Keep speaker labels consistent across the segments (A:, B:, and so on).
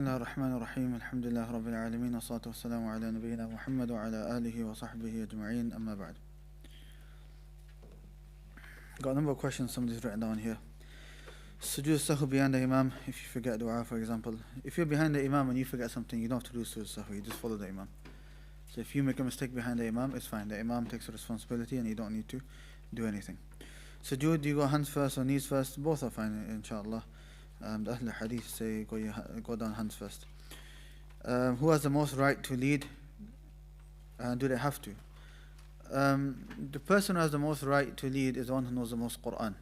A: الله الرحمن الرحيم الحمد لله رب العالمين والصلاة والسلام على نبينا محمد وعلى آله وصحبه أجمعين أما بعد. Got a number of questions somebody's written down here. Sujood sahwi behind the imam if you forget dua, for example. If you're behind the imam and you forget something, you don't have to do sujood sahwi, you just follow the imam. So if you make a mistake behind the imam, it's fine. The imam takes the responsibility and you don't need to do anything. Sujood, do you go hands first or knees first? Both are fine, inshallah. The Ahl Hadith say go down hands first. Who has the most right to lead? Do they have to? The person who has the most right to lead is the one who knows the most Quran.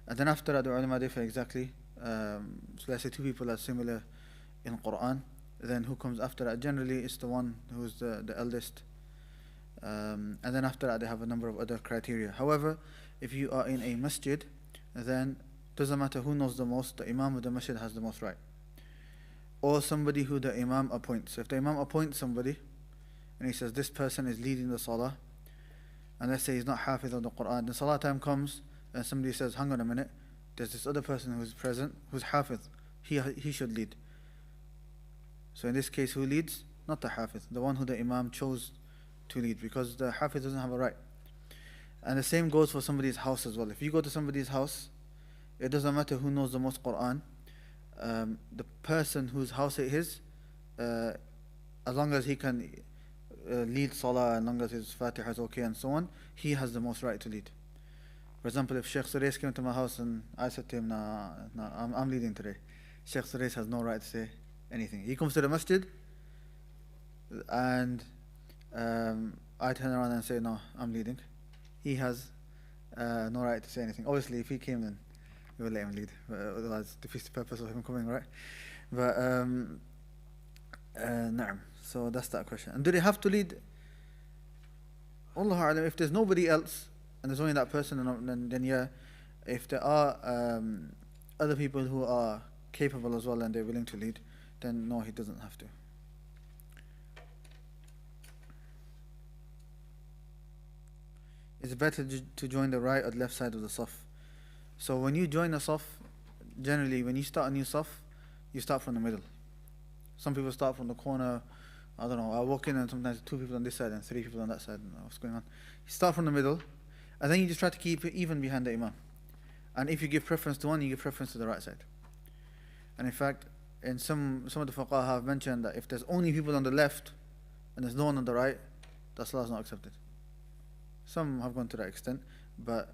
A: And then after that, the ulama differ exactly. So let's say two people are similar in Quran. Then who comes after that? Generally, it's the one who's the eldest. And then after that, they have a number of other criteria. However, if you are in a masjid, then doesn't matter who knows the most, the imam of the masjid has the most right. Or somebody who the imam appoints. So if the imam appoints somebody, and he says this person is leading the salah, and let's say he's not hafiz of the Quran, then salah time comes, and somebody says, hang on a minute, there's this other person who's present, who's hafiz, he should lead. So in this case, who leads? Not the hafiz, the one who the imam chose to lead, because the hafiz doesn't have a right. And the same goes for somebody's house as well. If you go to somebody's house, it doesn't matter who knows the most Quran. The person whose house it is, as long as he can lead salah, as long as his Fatiha is okay and so on, he has the most right to lead. For example, if Sheikh Surais came to my house and I said to him, nah, I'm leading today, Sheikh Surais has no right to say anything. He comes to the masjid and I turn around and say, no, I'm leading. He has no right to say anything. Obviously, if he came, then we will let him lead. Otherwise, defeats the purpose of him coming, right? But, na'am. So that's that question. And do they have to lead? Allahu A'lam, if there's nobody else, and there's only that person, then yeah. If there are other people who are capable as well and they're willing to lead, then no, he doesn't have to. Is it better to join the right or the left side of the saf? So when you join a saf, generally when you start a new saf, you start from the middle. Some people start from the corner. I don't know, I walk in and sometimes 2 people on this side and 3 people on that side. What's going on? You start from the middle, and then you just try to keep it even behind the imam. And if you give preference to one, you give preference to the right side. And in fact, in some of the fuqaha have mentioned that if there's only people on the left and there's no one on the right, that salah is not accepted. Some have gone to that extent, but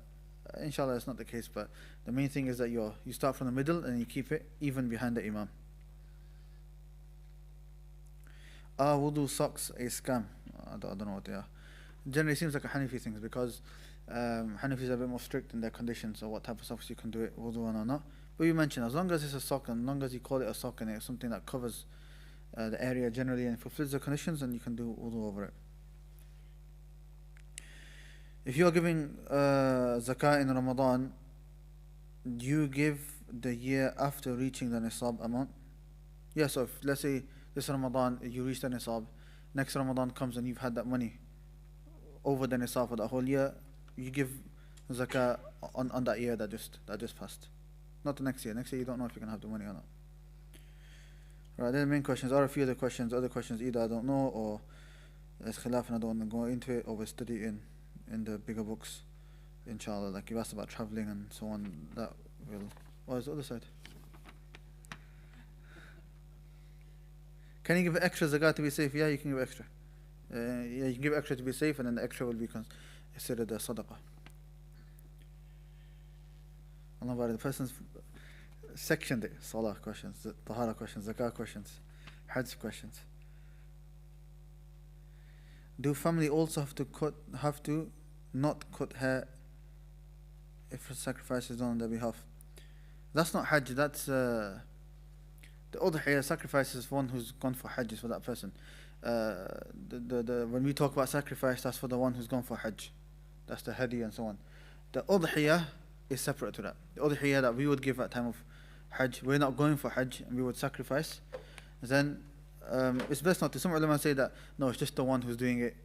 A: inshallah it's not the case. But the main thing is that you start from the middle and you keep it even behind the imam. Are wudu socks a scam? I don't know what they are. Generally, it seems like a Hanafi thing because Hanafis are a bit more strict in their conditions of what type of socks you can do it wudu on or not. But you mentioned as long as it's a sock and as long as you call it a sock and it's something that covers the area generally and fulfills the conditions, then you can do wudu over it. If you are giving zakah in Ramadan, do you give the year after reaching the nisab amount? Yeah, so if, let's say this Ramadan you reach the nisab, next Ramadan comes and you've had that money over the nisab for the whole year, you give zakah on that year that just passed. Not the next year. Next year you don't know if you're going to have the money or not. Right, then the main questions are a few other questions. Other questions either I don't know or there's khilaf and I don't want to go into it, or we study in the bigger books, inshallah. Like you asked about traveling and so on, that will. What is the other side? Can you give extra zakat to be safe? Yeah, you can give extra. Yeah, you can give extra to be safe, and then the extra will be considered a sadaqah. Allah Akbar, the person's sectioned it. Salah questions, tahara questions, zakah questions, hajj questions. Do family also have to not cut hair if a sacrifice is done on their behalf? That's not hajj, that's the udhiyah sacrifice is for one who's gone for hajj, is for that person. When we talk about sacrifice, that's for the one who's gone for hajj. That's the hadi and so on. The udhiyah is separate to that. The udhiyah that we would give at time of hajj, we're not going for hajj and we would sacrifice, then it's best not to. Some ulama say that no, it's just the one who's doing it,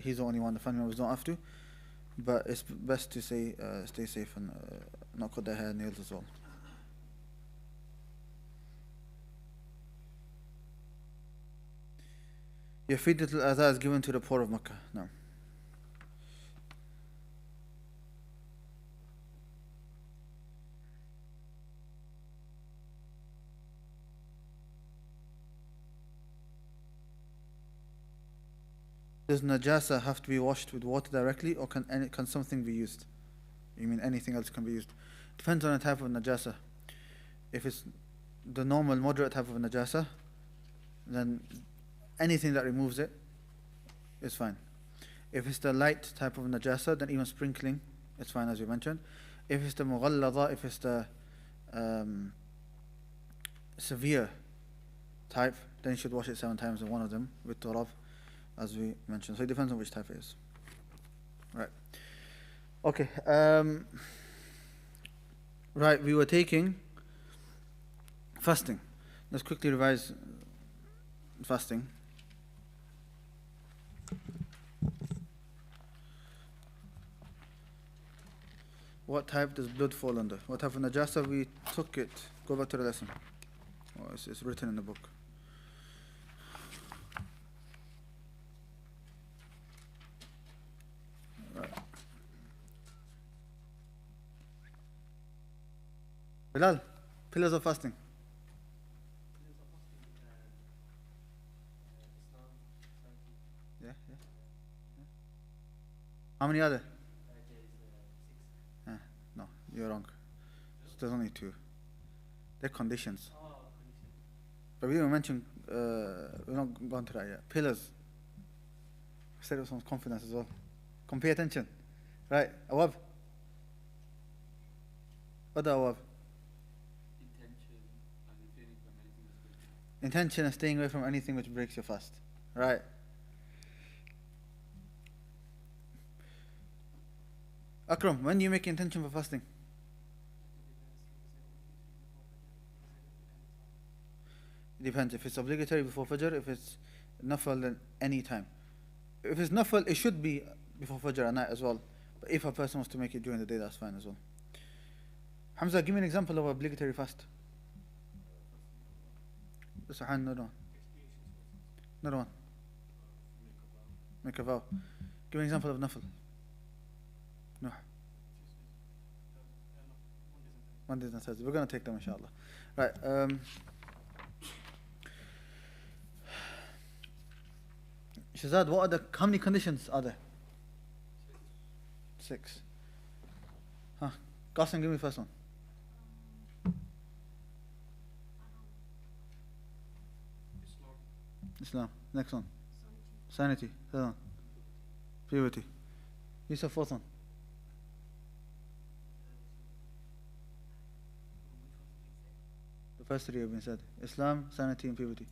A: he's the only one, the family members don't have to. But it's best to say stay safe and not cut their hair and nails as well. Your fidatul adha is given to the poor of Makkah. No. Does najasa have to be washed with water directly, or can something be used? You mean anything else can be used? Depends on the type of najasa. If it's the normal moderate type of najasa, then anything that removes it is fine. If it's the light type of najasa, then even sprinkling is fine, as you mentioned. If it's the mughallada, if it's the severe type, then you should wash it 7 times in one of them with turab, as we mentioned. So it depends on which type it is. Right. Okay. Right, we were taking fasting. Let's quickly revise fasting. What type does blood fall under? What type of najasa? We took it. Go back to the lesson. Oh, it's written in the book. Right. Bilal, pillars of fasting. Yeah. How many are there? No, you're wrong. There's only 2. They're conditions. But we didn't mention, we're not gone to that yet. Pillars. I said it with some confidence as well. Come pay attention. Right, Awab. What are Awab? Intention and staying away from anything which breaks your fast. Right. Akram, when do you make intention for fasting? It depends. If it's obligatory before Fajr, if it's nafal, then any time. If it's nafal, it should be before Fajr at night as well. But if a person wants to make it during the day, that's fine as well. Hamza, give me an example of obligatory fast. Another one. Make a vow. Give me an example of nafal. No. Mondays and Thursdays. We're going to take them, inshallah. Right. Shazad, how many conditions are there? 6. Qasim, give me the first one. Islam. Next one. Sanity. Third one. Purity. Yusuf, fourth one. The first 3 have been said. Islam, sanity, and purity.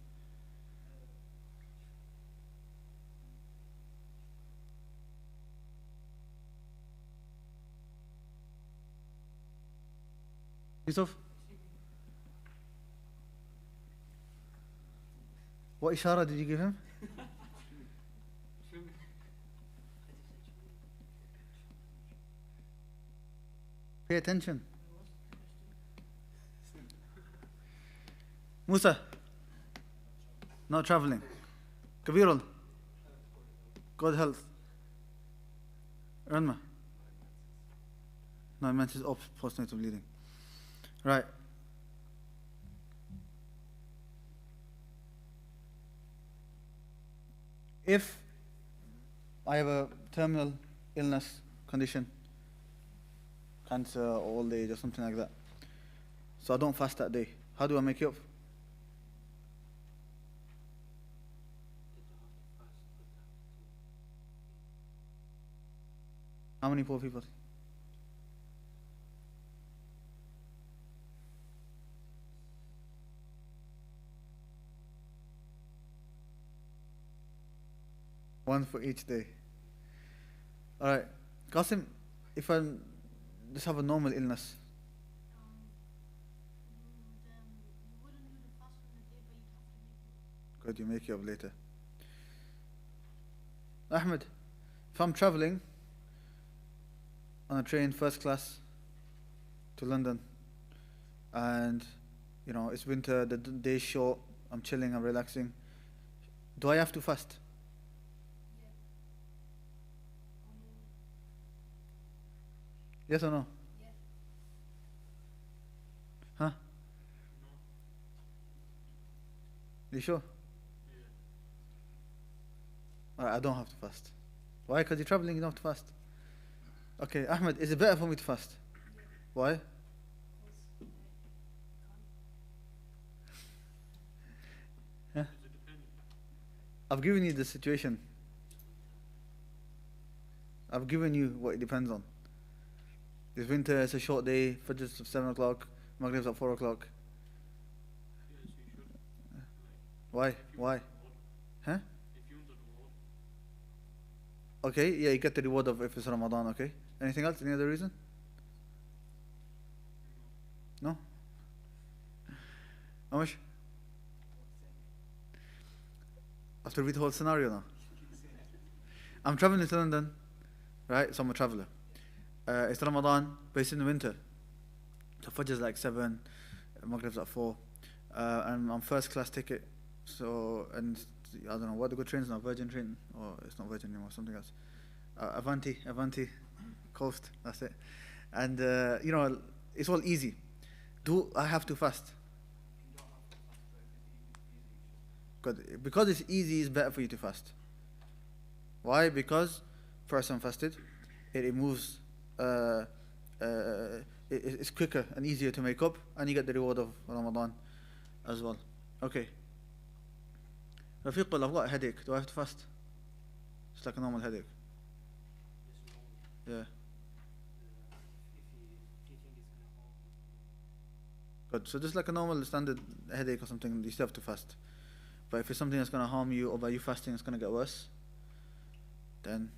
A: Yusuf? What ishara did you give him? Pay attention. Musa? Not traveling. Kabirul? Good health. Ranma? No, I meant his postnatal bleeding. Right. If I have a terminal illness condition, cancer or old age or something like that, so I don't fast that day, how do I make it up? How many poor people? One for each day. Alright. Qasim, if I just have a normal illness.
B: You wouldn't do the fast on the day, but you'd have to make it.
A: Good, you make it up later. Ahmed, if I'm traveling on a train, first class, to London, and it's winter, the day's short, I'm chilling, I'm relaxing, do I have to fast? Yes or no?
B: Yeah.
A: Huh? You sure? I don't have to fast. Why? Because you're traveling, you don't have to fast. Okay, Ahmed, is it better for me to fast?
B: Yeah.
A: Why?
B: Because can't.
A: Huh? I've given you the situation. I've given you what it depends on. It's winter, it's a short day, Fajr's at 7 o'clock, Maghrib's at 4 o'clock. Why? Why? Huh? Okay, yeah, you get the reward of if it's Ramadan, okay? Anything else? Any other reason? No? How much? I have to read the whole scenario now. I'm traveling to London, right? So I'm a traveller. It's Ramadan, but it's in the winter. So Fajr's like 7, Maghrib's at 4. And I'm first class ticket. So, and I don't know what the good trains now, Virgin train, or it's not Virgin anymore, something else. Avanti, Coast, that's it. And, it's all easy. Do I have to fast? Good. Because it's easy, it's better for you to fast. Why? Because person fasted, it removes, it's quicker and easier to make up, and you get the reward of Ramadan as well. Okay. Rafiq, I've got a headache. Do I have to fast? It's like a normal headache. Yeah. Good. So just like a normal standard headache or something, you still have to fast. But if it's something that's going to harm you, or by you fasting it's going to get worse, then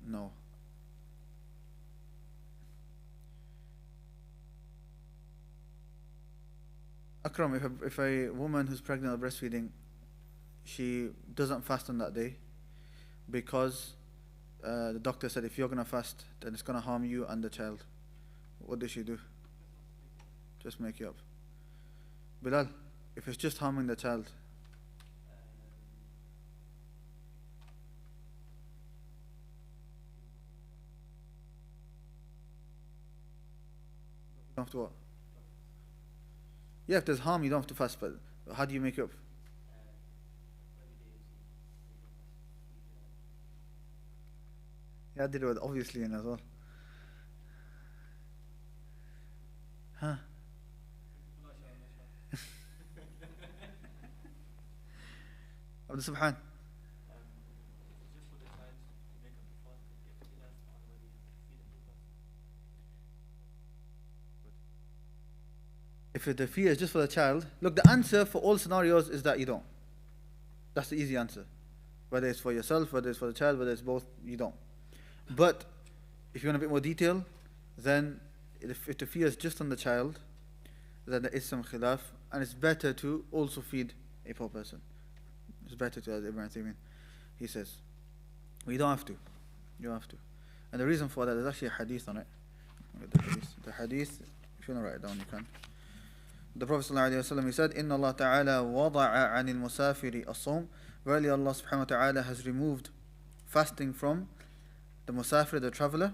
A: no. Akram, if a woman who's pregnant or breastfeeding, she doesn't fast on that day because the doctor said if you're going to fast, then it's going to harm you and the child, what does she do? Just make it up. Bilal, if it's just harming the child, you don't have to what? Yeah, if there's harm, you don't have to fast, but how do you make it up? Yeah, I did it with obviously in as well. Huh? Abdul Subhan. If the fear is just for the child, look, the answer for all scenarios is that you don't. That's the easy answer. Whether it's for yourself, whether it's for the child, whether it's both, you don't. But if you want a bit more detail, then if the fear is just on the child, then there is some khilaf, and it's better to also feed a poor person. It's better to, as Ibn Uthaymeen, he says. We don't have to. You don't have to. And the reason for that, there's actually a hadith on it. The hadith, if you want to write it down, you can. The Prophet ﷺ, he said, Inna Allah Ta'ala wada'a anil musafiri as-sawm. Verily Allah subhanahu wa ta'ala has removed fasting from the musafir, the traveller.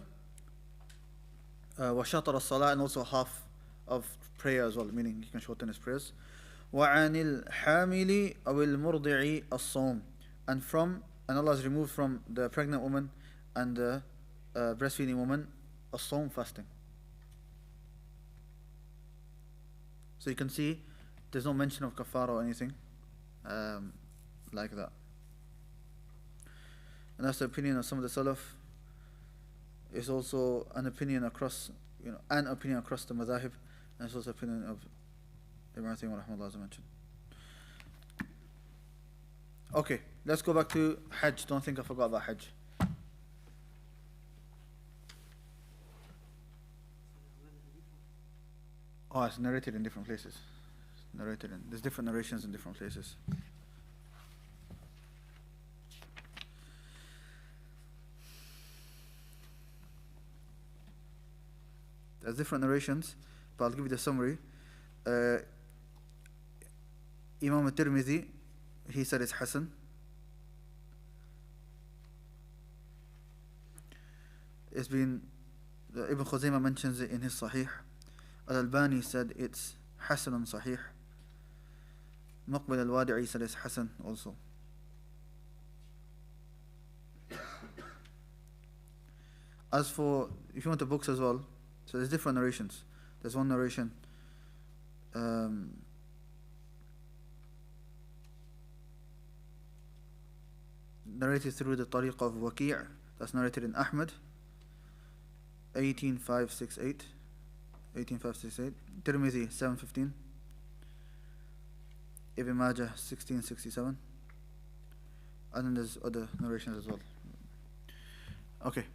A: Wa shatar as-salah, and also half of prayer as well, meaning he can shorten his prayers. Wa anil hamili awil murdi'i as-sawm. And Allah has removed from the pregnant woman and the breastfeeding woman as-sawm, fasting. So you can see there's no mention of kafara or anything like that. And that's the opinion of some of the Salaf. It's also an opinion across, the madhahib, and it's also an opinion of Ibn Uthaymeen rahimahullah, as I mentioned. Okay, let's go back to Hajj. Don't think I forgot about Hajj. Oh, it's narrated in different places. There's different narrations in different places. There's different narrations, but I'll give you the summary. Imam al-Tirmidhi, he said it's Hasan. It's been Ibn Khuzaymah mentions it in his Sahih. Al-Albani said it's Hasanun Sahih. Muqbil al-Wadi'i said it's Hasan also. As for, if you want the books as well, so there's different narrations. There's one narration narrated through the tariq of Waqi', that's narrated in Ahmad 18568, Tirmidhi 715, Ibn Majah 1667, and then there's other narrations as well. Okay.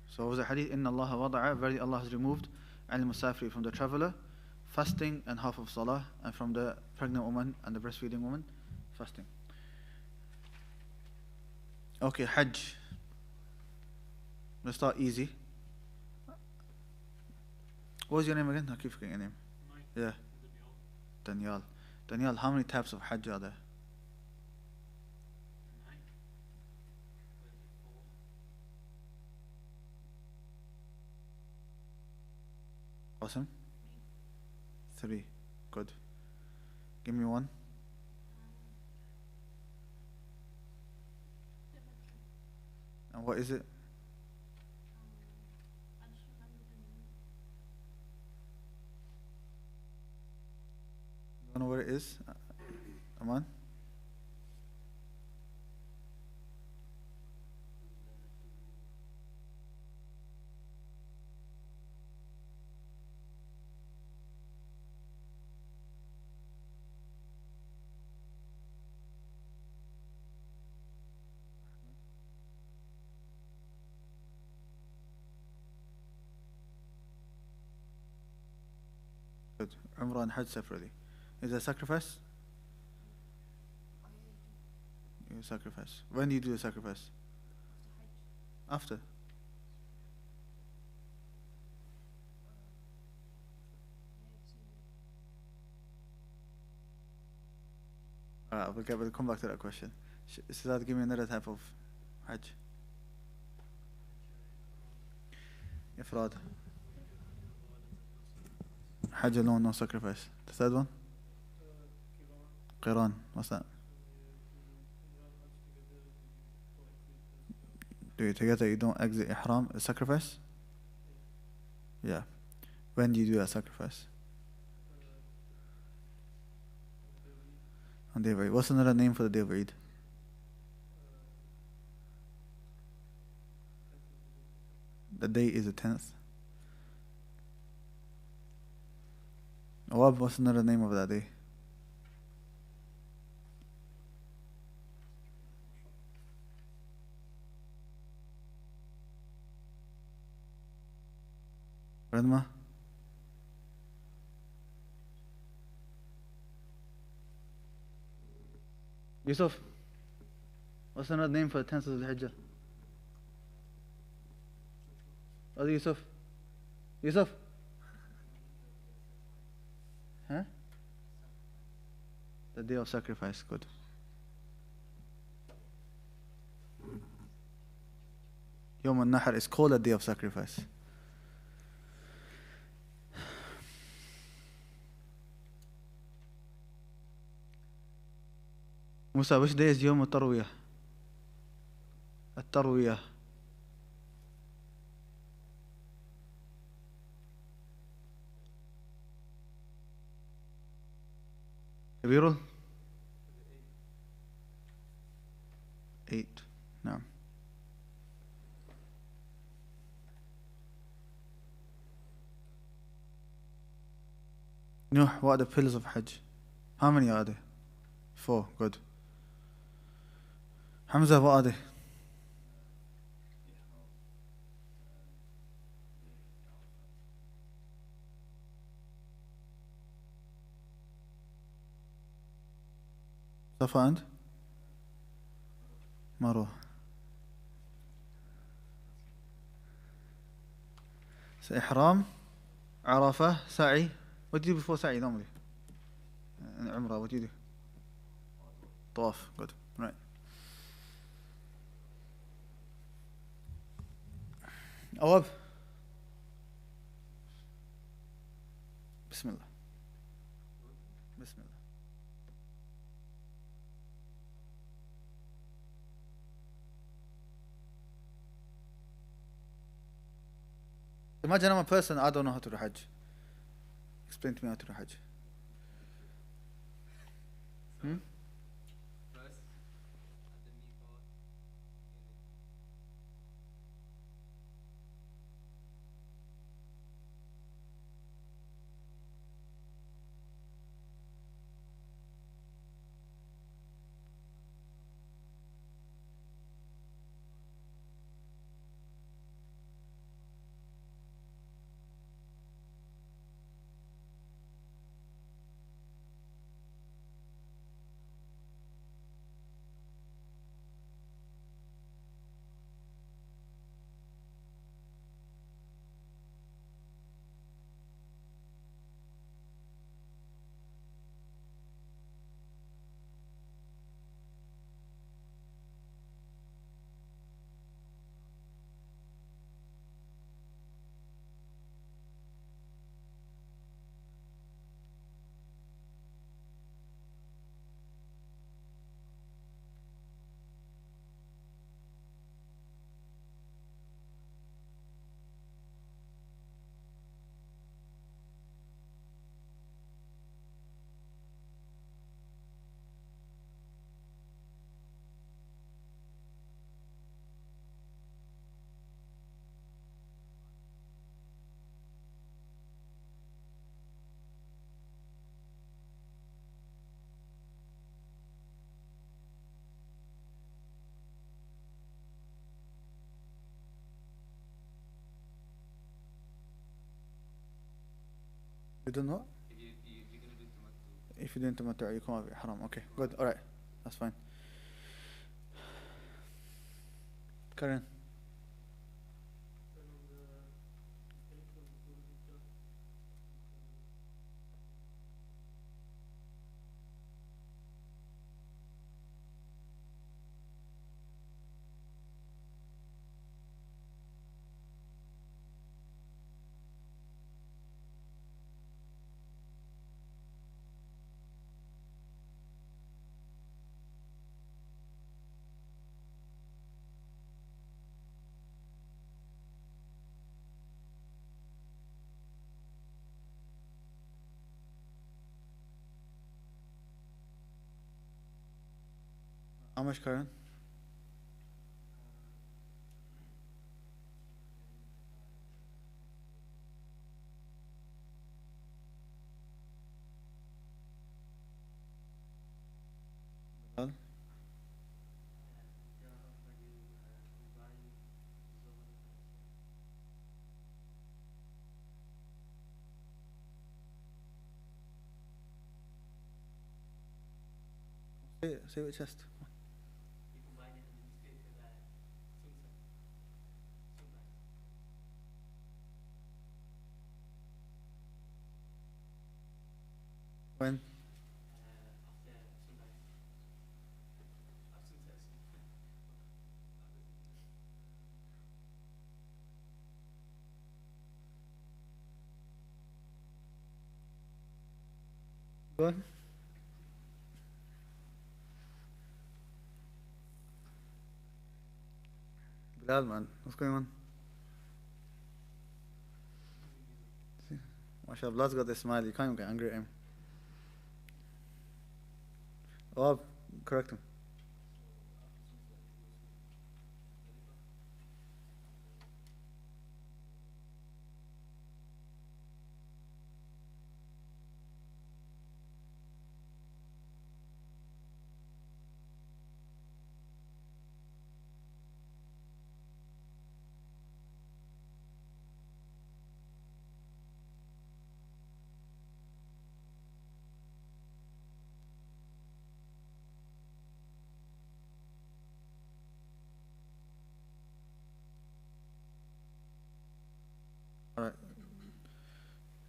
A: So was a hadith, Inna Allah wada'a, verily Allah has removed al-musafiri, from the traveler, fasting and half of salah, and from the pregnant woman and the breastfeeding woman, fasting. Okay, Hajj. Let's start easy. What was your name again? I keep forgetting your name. Yeah. Daniel. Daniel, how many types of Hajj are there? Awesome. 3. Good. Give me one. And what is it? You don't know what it is? Aman? Good. Umrah and Hajj separately. Is there a sacrifice? You sacrifice. When do you do the sacrifice? After. Alright, we'll come back to that question. Siddharth, give me another type of Hajj. Ifrad. Hajj alone, no sacrifice. The third one? Qiran. What's that? Do it together, you don't exit ihram. A sacrifice? Yeah. When do you do that sacrifice? On day of Eid. What's another name for the day of Eid? The day is the 10th. Awab, what's another name of that day? Redma? Yusuf, what's another name for the 10th of the Hijjah? What is Yusuf? Yusuf? Huh? The day of sacrifice, good. Yawm al-Nahr is called a day of sacrifice. Musa, which day is Yawm al-Tarwiyah? Al-Tarwiyah. Kabirul? 8. No. Nuh, what are the pillars of Hajj? How many are there? 4. Good. Hamza, what are they? Safa and Marwa. So Ihram, Arafah, Sa'i. What do you do before Sa'i normally? In Umrah, what do you do? Tawaf, good. Right. Awab. Bismillah. Bismillah. Imagine I'm a person, I don't know how to do Hajj. Explain to me how to do Hajj. Hmm?
C: First, at the miqat,
A: You don't know?
C: you're gonna do tamattu.
A: If you didn't tamattu, you come out with haram. Okay, good. Alright. That's fine. Karen. How much, Karen? Bilal? Say it with chest. When? Go on. Bilal, man, what's going on? See? MashaAllah, Bilal's got this smile, you can't even get angry at him. Oh, correct him. Alright.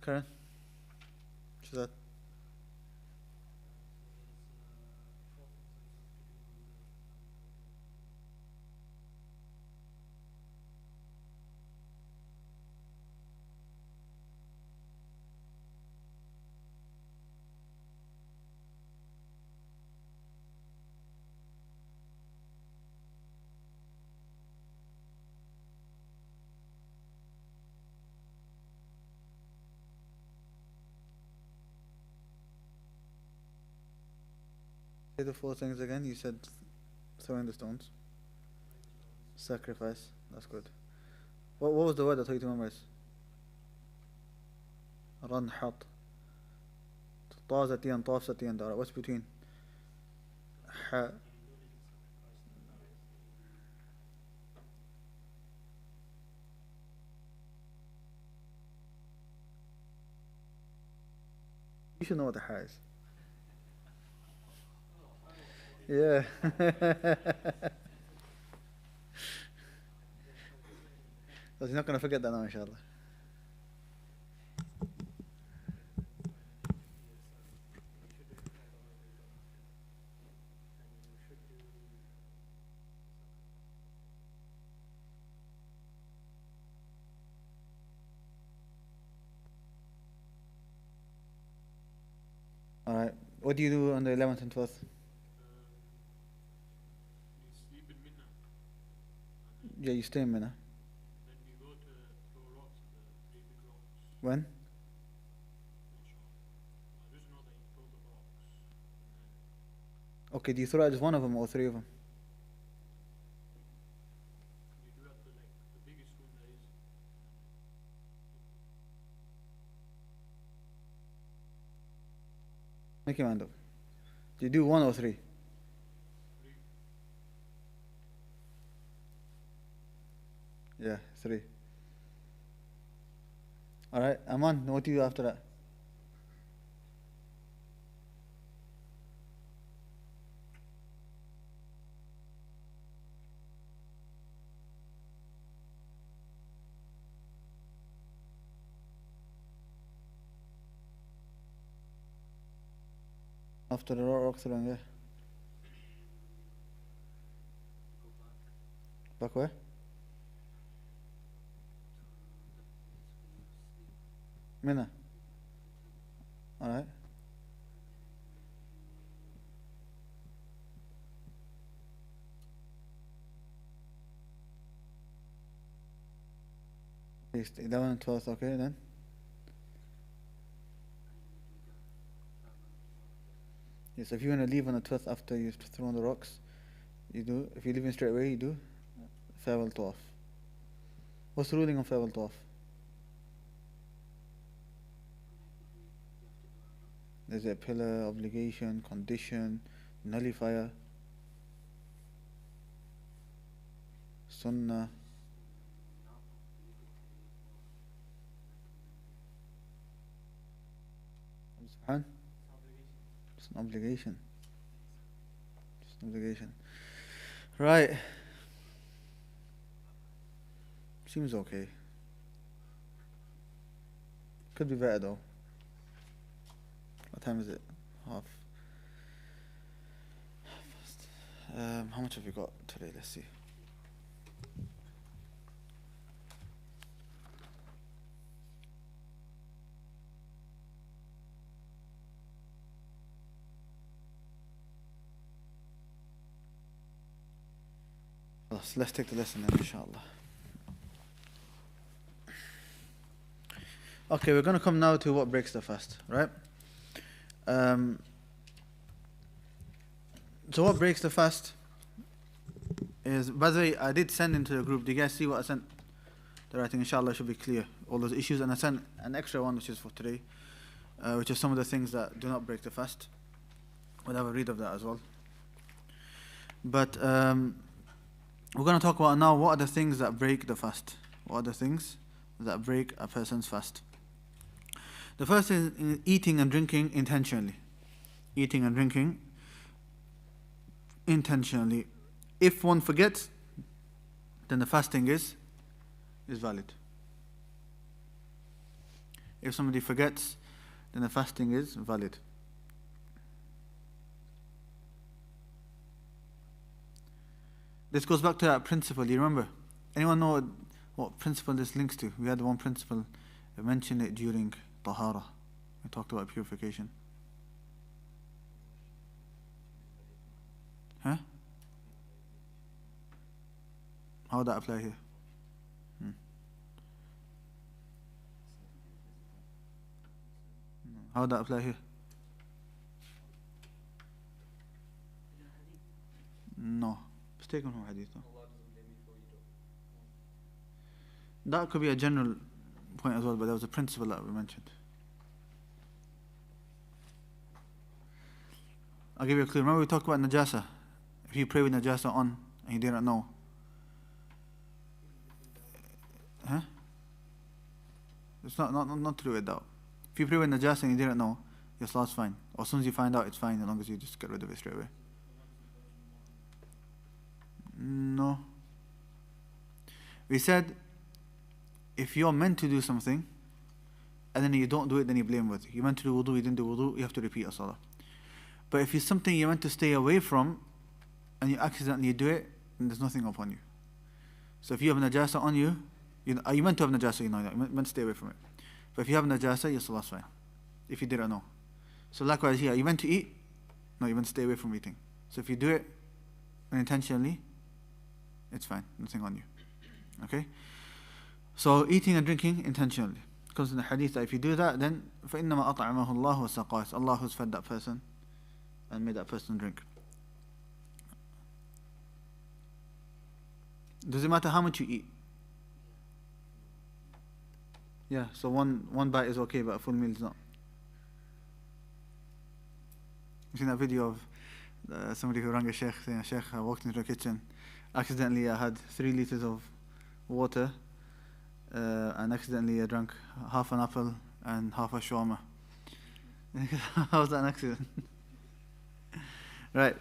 A: Karen? Shazad? Say the four things again. You said throwing the stones. Sacrifice. That's good. What was the word I told you to memorize? Ranhat. Tazatiyan, tafsatiyan. Alright, what's between? Ha. You should know what the ha is. Yeah. But you're not going to forget that now, inshallah. Alright. What do you do on the 11th and 12th?
D: We sleep in Mina.
A: Yeah, you stay in Mina.
D: Then we go to throw rocks, the 3 big rocks.
A: When?
D: I just know that you throw the rocks.
A: Okay, do you throw out just one of them or three of them?
D: You do at the biggest one there is.
A: Make your mind up. Do you do one or three?
D: 3.
A: Yeah, three. Alright, Aman, what do you do after that? After the rock throwing, yeah.
C: Go back
A: Back where?
C: to the place where you sleep.
A: Mina. Alright. At least 11, 12, okay then. Yes, if you want to leave on the 12th after you've thrown the rocks, you do. If you're leaving straight away, you do farewell tawaf. What's the ruling on farewell tawaf? Is it a pillar, obligation, condition, nullifier, sunnah? Subhan? It's an obligation. It's an obligation. Right. Seems okay. Could be better though. What time is it? Half. How much have we got today? Let's see. Let's take the lesson then, inshallah. Okay, we're going to come now to what breaks the fast, right? So what breaks the fast is, by the way, I did send into the group. Do you guys see what I sent? The writing, inshallah, should be clear. All those issues, and I sent an extra one, which is for today, which is some of the things that do not break the fast. We'll have a read of that as well. But we're going to talk about now what are the things that break the fast. What are the things that break a person's fast? The first is eating and drinking intentionally. Eating and drinking intentionally. If one forgets, then the fasting is valid. If somebody forgets, then the fasting is valid. This goes back to that principle, you remember? Anyone know what principle this links to? We had one principle, I mentioned it during Tahara. We talked about purification. Huh? How would that apply here? How would that apply here? taken from hadith though.
C: Allah doesn't blame you for what you do.
A: That could be a general point as well, but there was a principle that we mentioned. I'll give you a clue. Remember we talked about najasa. If you pray with najasa on and you didn't know. Huh? It's not to do with that. If you pray with najasa and you didn't know, your salat's fine. Or as soon as you find out, it's fine, as long as you just get rid of it straight away. No. We said, if you're meant to do something, and then you don't do it, then you blame with it. You're meant to do wudu, you didn't do wudu, you have to repeat a salah. But if it's something you're meant to stay away from, and you accidentally do it, then there's nothing upon you. So if you have najasa on you, you meant to have najasa, you know that. You meant to stay away from it. But if you have najasa, your salah's fine. If you didn't know. So likewise here, you meant to eat, no, you meant to stay away from eating. So if you do it unintentionally, it's fine, nothing on you. Okay? So eating and drinking intentionally. Because in the hadith that if you do that, then فَإِنَّمَا أَطْعَمَهُ اللَّهُ وَسَقَاهُ. Allah who's fed that person and made that person drink. Does it matter how much you eat? Yeah, so one bite is okay, but a full meal is not. You've seen that video of somebody who rang a sheikh saying, Sheikh, I walked into the kitchen, accidentally I had 3 liters of water, and accidentally I drank half an apple and half a shawarma. How was that an accident? Right.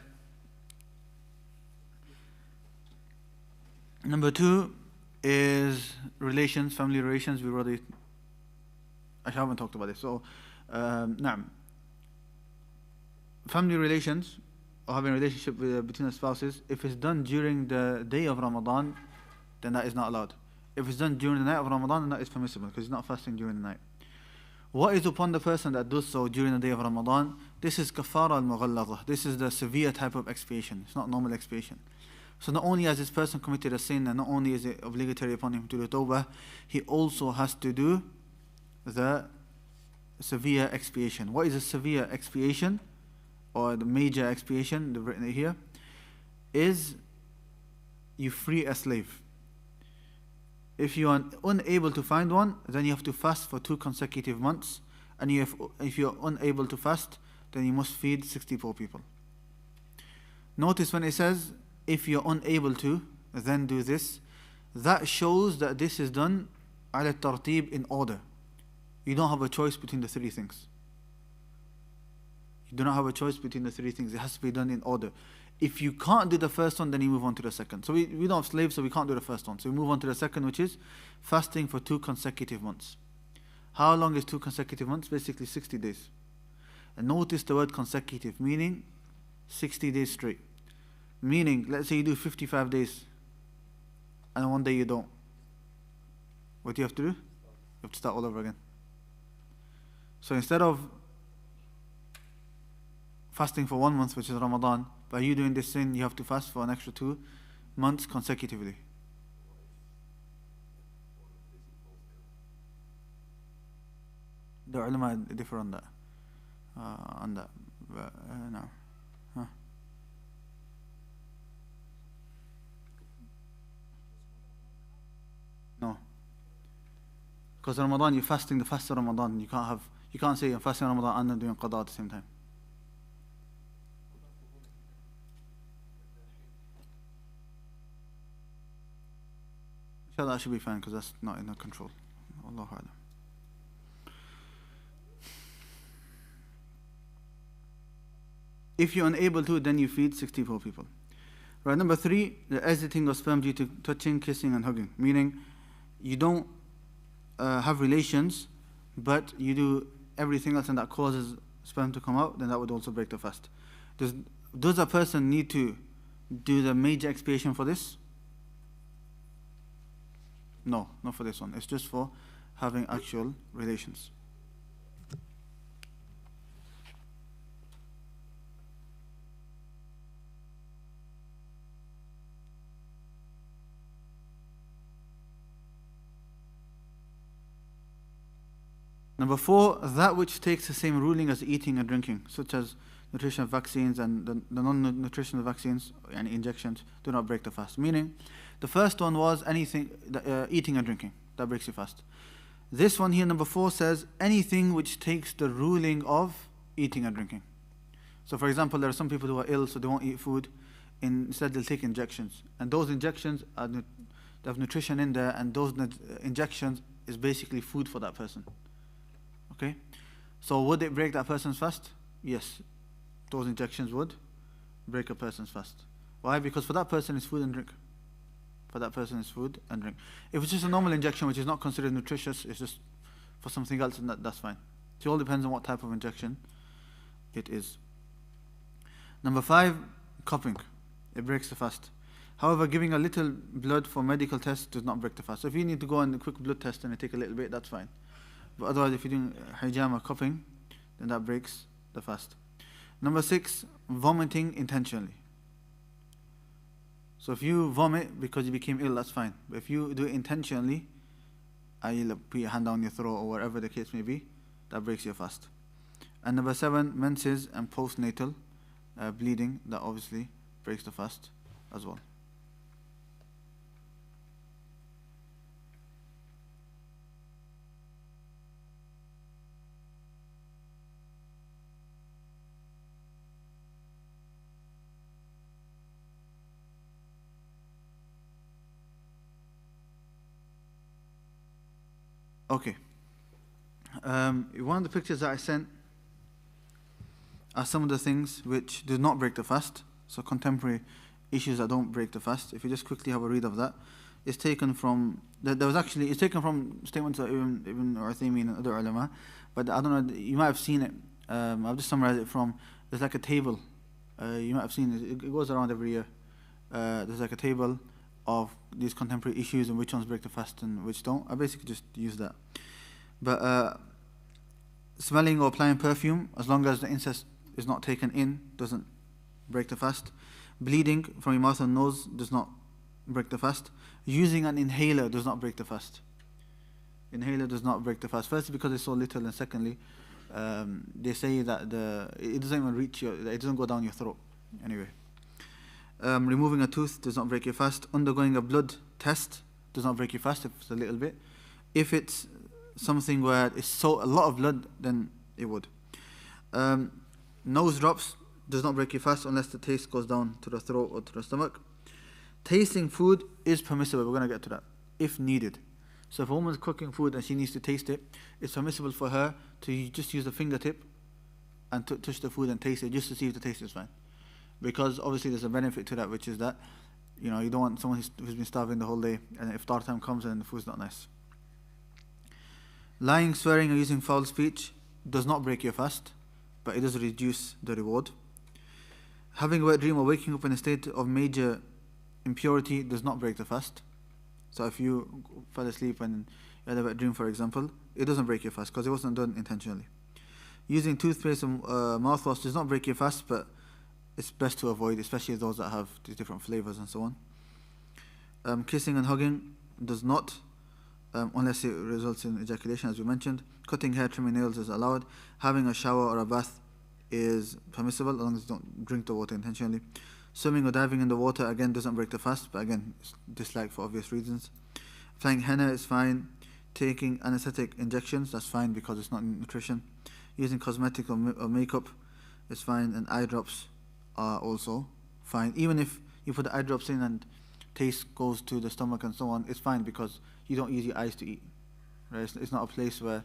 A: Number 2 is relations, family relations. We already, I haven't talked about this. So, na'am. Family relations, or having a relationship between the spouses, if it's done during the day of Ramadan, then that is not allowed. If it's done during the night of Ramadan, then that is permissible, because he's not fasting during the night. What is upon the person that does so during the day of Ramadan? This is kafara al-mughalladha. This is the severe type of expiation. It's not normal expiation. So not only has this person committed a sin, and not only is it obligatory upon him to do tawbah, he also has to do the severe expiation. What is a severe expiation, or the major expiation, they've written it here, is you free a slave. If you are unable to find one, then you have to fast for 2 consecutive months. And if you are unable to fast, then you must feed 64 people. Notice when it says, if you're unable to, then do this. That shows that this is done ala tartib, in order. You don't have a choice between the 3 things. You do not have a choice between the 3 things. It has to be done in order. If you can't do the first one, then you move on to the second. So we don't have slaves, so we can't do the first one. So we move on to the second, which is fasting for 2 consecutive months. How long is 2 consecutive months? Basically 60 days. And notice the word consecutive, meaning 60 days straight. Meaning, let's say you do 55 days, and one day you don't. What do you have to do? You have to start all over again. So instead of fasting for 1 month, which is Ramadan, by you doing this sin, you have to fast for an extra 2 months consecutively. The ulama differ on that. But, no. Huh. No. Because Ramadan, you're fasting the fast of Ramadan. You can't say I'm fasting Ramadan and I'm doing qada at the same time. Inshallah, that should be fine, because that's not in our control. Allahu A'lam. If you're unable to, then you feed 64 people. Right, number 3, the exiting of sperm due to touching, kissing, and hugging. Meaning, you don't have relations, but you do everything else and that causes sperm to come out, then that would also break the fast. Does a person need to do the major expiation for this? No, not for this one. It's just for having actual relations. Number 4, that which takes the same ruling as eating and drinking, such as nutritional vaccines and the non-nutritional vaccines and injections do not break the fast. Meaning, the first one was anything, eating and drinking, that breaks your fast. This one here, number 4, says anything which takes the ruling of eating and drinking. So for example, there are some people who are ill, so they won't eat food. Instead, they'll take injections. And those injections, they have nutrition in there, and those injections is basically food for that person. Okay? So would it break that person's fast? Yes. Those injections would break a person's fast. Why? Because for that person, it's food and drink. For that person, it's food and drink. If it's just a normal injection, which is not considered nutritious, it's just for something else, and that's fine. So it all depends on what type of injection it is. Number 5, coughing. It breaks the fast. However, giving a little blood for medical tests does not break the fast. So if you need to go on a quick blood test and it take a little bit, that's fine. But otherwise, if you're doing hijama, coughing, then that breaks the fast. Number 6, vomiting intentionally. So if you vomit because you became ill, that's fine. But if you do it intentionally, i.e. put your hand down your throat or whatever the case may be, that breaks your fast. And number 7, menses and postnatal bleeding, that obviously breaks the fast as well. Okay. One of the pictures that I sent are some of the things which do not break the fast. So contemporary issues that don't break the fast. If you just quickly have a read of that, it's taken from it's taken from statements of Ibn Uthaymeen and other ulama. But I don't know, you might have seen it. I'll just summarize it from. There's like a table. You might have seen it. It goes around every year. There's like a table of these contemporary issues and which ones break the fast and which don't. I basically just use that. But smelling or applying perfume, as long as the incense is not taken in, doesn't break the fast. Bleeding from your mouth and nose does not break the fast. Using an inhaler does not break the fast. Inhaler does not break the fast. Firstly, because it's so little, and secondly, they say that it doesn't even reach it doesn't go down your throat. Anyway. Removing a tooth does not break your fast. Undergoing a blood test does not break your fast if it's a little bit. If it's something where it's a lot of blood, then it would. Nose drops does not break your fast unless the taste goes down to the throat or to the stomach. Tasting food is permissible. We're going to get to that if needed. So if a woman's cooking food and she needs to taste it, it's permissible for her to just use the fingertip and touch the food and taste it just to see if the taste is fine. Because obviously there's a benefit to that, which is that you don't want someone who's been starving the whole day, and if iftar time comes and the food's not nice. Lying, swearing, or using foul speech does not break your fast, but it does reduce the reward. Having a wet dream or waking up in a state of major impurity does not break the fast. So if you fell asleep and you had a wet dream, for example, it doesn't break your fast because it wasn't done intentionally. Using toothpaste and mouthwash does not break your fast, but it's best to avoid, especially those that have these different flavors and so on. Kissing and hugging does not, unless it results in ejaculation, as we mentioned. Cutting hair, trimming nails is allowed. Having a shower or a bath is permissible, as long as you don't drink the water intentionally. Swimming or diving in the water, again, doesn't break the fast, but again, it's disliked for obvious reasons. Applying henna is fine. Taking anesthetic injections, that's fine because it's not nutrition. Using cosmetic or makeup is fine, and eye drops are also fine. Even if you put the eye drops in and taste goes to the stomach and so on, it's fine because you don't use your eyes to eat. Right? It's not a place where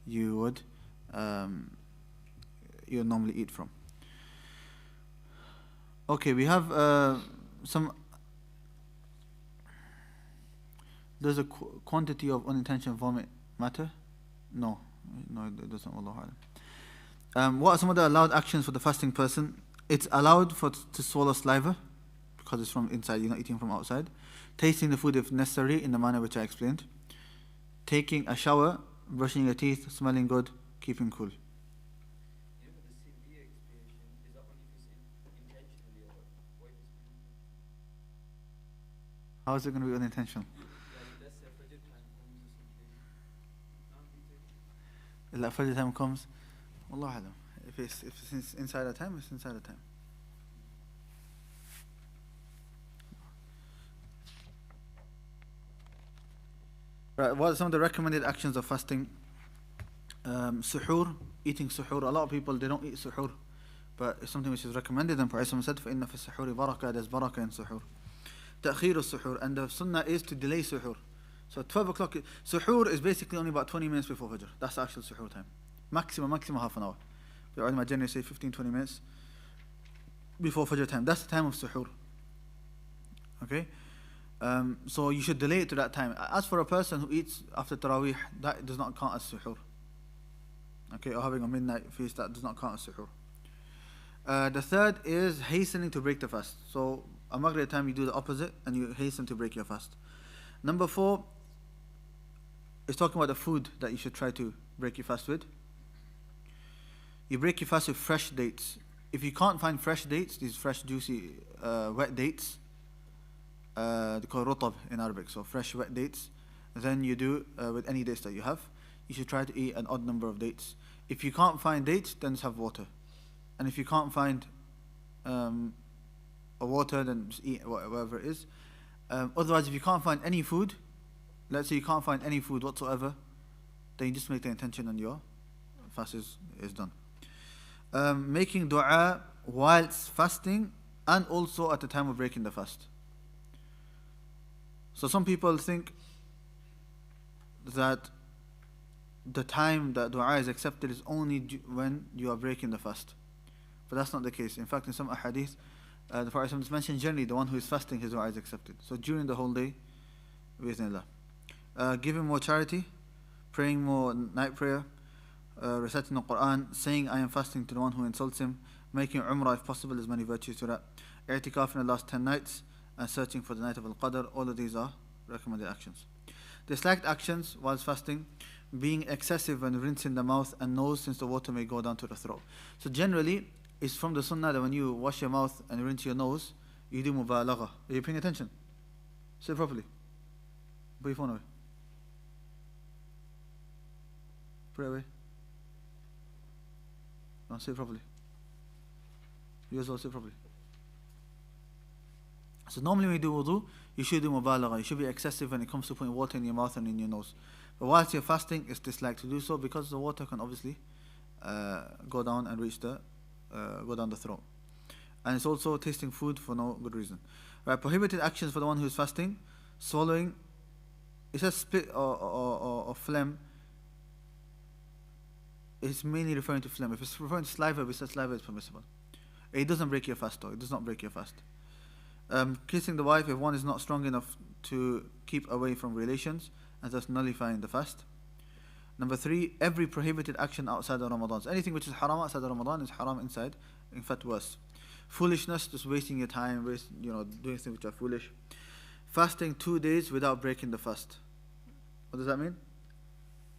A: you would you normally eat from. Okay, we have does a quantity of unintentional vomit matter? No, it doesn't. Wallahu alam. What are some of the allowed actions for the fasting person? It's allowed to swallow saliva because it's from inside, you're not eating from outside. Tasting the food if necessary in the manner which I explained. Taking a shower, brushing your teeth, smelling good, keeping cool.
C: The severe expiation, is that only if it's intentionally or what if it's unintentional?
A: How is it going to be unintentional?
C: Like let's say Fajr time comes or something.
A: If that Fajr time comes, Wallahu alam. If it's inside the time, it's inside the time. Right, what are some of the recommended actions of fasting? Suhoor, eating suhoor. A lot of people, they don't eat suhoor, but it's something which is recommended, and Prophet said, فَإِنَّ فِي السُّحُورِ بَرَكَةً, there's barakah in suhoor. تأخير السحور, and the sunnah is to delay suhoor. So 12 o'clock, suhoor is basically only about 20 minutes before Fajr. That's the actual suhoor time. Maximum half an hour. The ulama generally say 15-20 minutes before Fajr time. That's the time of suhoor. Okay? So you should delay it to that time. As for a person who eats after Taraweeh, that does not count as suhoor. Okay, or having a midnight feast, that does not count as suhoor. The third is hastening to break the fast. So at Maghrib time you do the opposite and you hasten to break your fast. Number 4 is talking about the food that you should try to break your fast with. You break your fast with fresh dates. If you can't find fresh dates, these fresh juicy wet dates, they call rutab in Arabic, so fresh wet dates, then you do with any dates that you have. You should try to eat an odd number of dates. If you can't find dates, then just have water. And if you can't find a water, then just eat whatever it is. Otherwise, if you can't find any food, let's say you can't find any food whatsoever, then you just make the intention and your fast is done. Making dua whilst fasting and also at the time of breaking the fast. So some people think that the time that dua is accepted is only when you are breaking the fast. But that's not the case. In fact, in some ahadith, the Prophet has mentioned generally the one who is fasting, his dua is accepted. So during the whole day, bi'ithnillah. Giving more charity, praying more night prayer, reciting the Quran, saying I am fasting to the one who insults him, making umrah if possible, as many virtues to that, i'tikaf in the last 10 nights, and searching for the night of Al-Qadr. All of these are recommended actions. Disliked actions whilst fasting, being excessive when rinsing the mouth and nose, since the water may go down to the throat. So generally, it's from the sunnah that when you wash your mouth and rinse your nose, you do mubalagha. Are you paying attention? Say it properly. Put your phone away. Put it away. No, say it properly. You as well, say it properly. So normally when you do wudu, you should do mubalagha. You should be excessive when it comes to putting water in your mouth and in your nose. But whilst you're fasting, it's disliked to do so because the water can obviously go down and reach go down the throat. And it's also tasting food for no good reason. Right, prohibited actions for the one who is fasting, swallowing. It says spit or phlegm. It's mainly referring to phlegm. If it's referring to saliva, we say saliva is permissible. It doesn't break your fast though. It does not break your fast. Kissing the wife if one is not strong enough to keep away from relations, and thus nullifying the fast. Number 3, every prohibited action outside of Ramadan. So anything which is haram outside of Ramadan is haram inside. In fact, worse. Foolishness, just wasting your time, doing things which are foolish. Fasting 2 days without breaking the fast. What does that mean?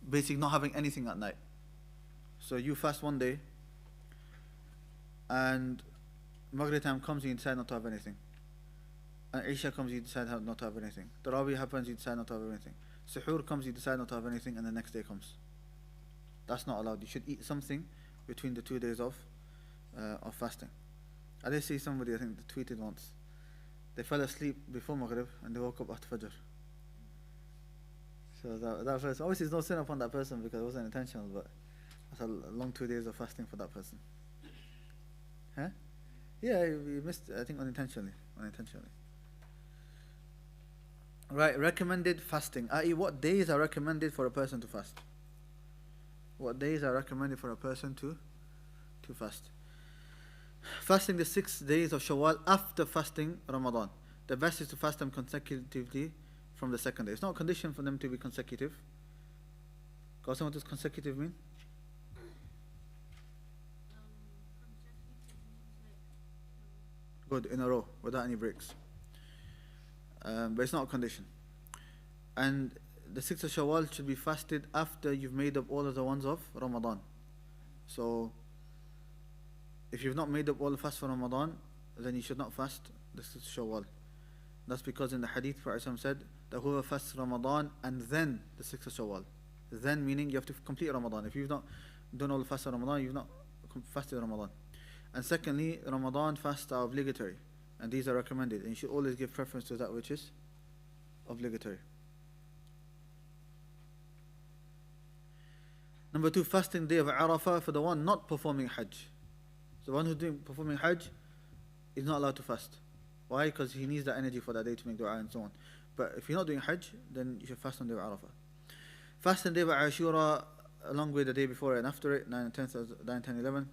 A: Basically, not having anything at night. So you fast 1 day, and Maghrib time comes, you decide not to have anything. And Isha comes, you decide not to have anything. Tarawih happens, you decide not to have anything. Suhoor comes, you decide not to have anything, and the next day comes. That's not allowed. You should eat something between the 2 days of fasting. I did see somebody, I think, that tweeted once. They fell asleep before Maghrib and they woke up after Fajr. So that person, obviously there's no sin upon that person because it wasn't intentional, but that's a long 2 days of fasting for that person. Huh? Yeah, you missed, I think, unintentionally. Right, recommended fasting. I.e., what days are recommended for a person to fast? What days are recommended for a person to fast? Fasting the 6 days of Shawwal after fasting Ramadan. The best is to fast them consecutively from the second day. It's not a condition for them to be consecutive. Qasim, what does consecutive mean? Good, in a row, without any breaks. But it's not a condition. And the 6th of Shawwal should be fasted after you've made up all of the ones of Ramadan. So, if you've not made up all the fast for Ramadan, then you should not fast the 6th of Shawwal. That's because in the hadith, Prophet said that whoever fasts Ramadan and then the 6th of Shawwal. Then meaning you have to complete Ramadan. If you've not done all the fast of Ramadan, you've not fasted Ramadan. And secondly, Ramadan fasts are obligatory, and these are recommended. And you should always give preference to that which is obligatory. Number 2, fasting day of Arafah for the one not performing Hajj. So the one who's performing Hajj is not allowed to fast. Why? Because he needs that energy for that day to make dua and so on. But if you're not doing Hajj, then you should fast on the day of Arafah. Fasting day of Ashura along with the day before and after it, 9, 10, 11.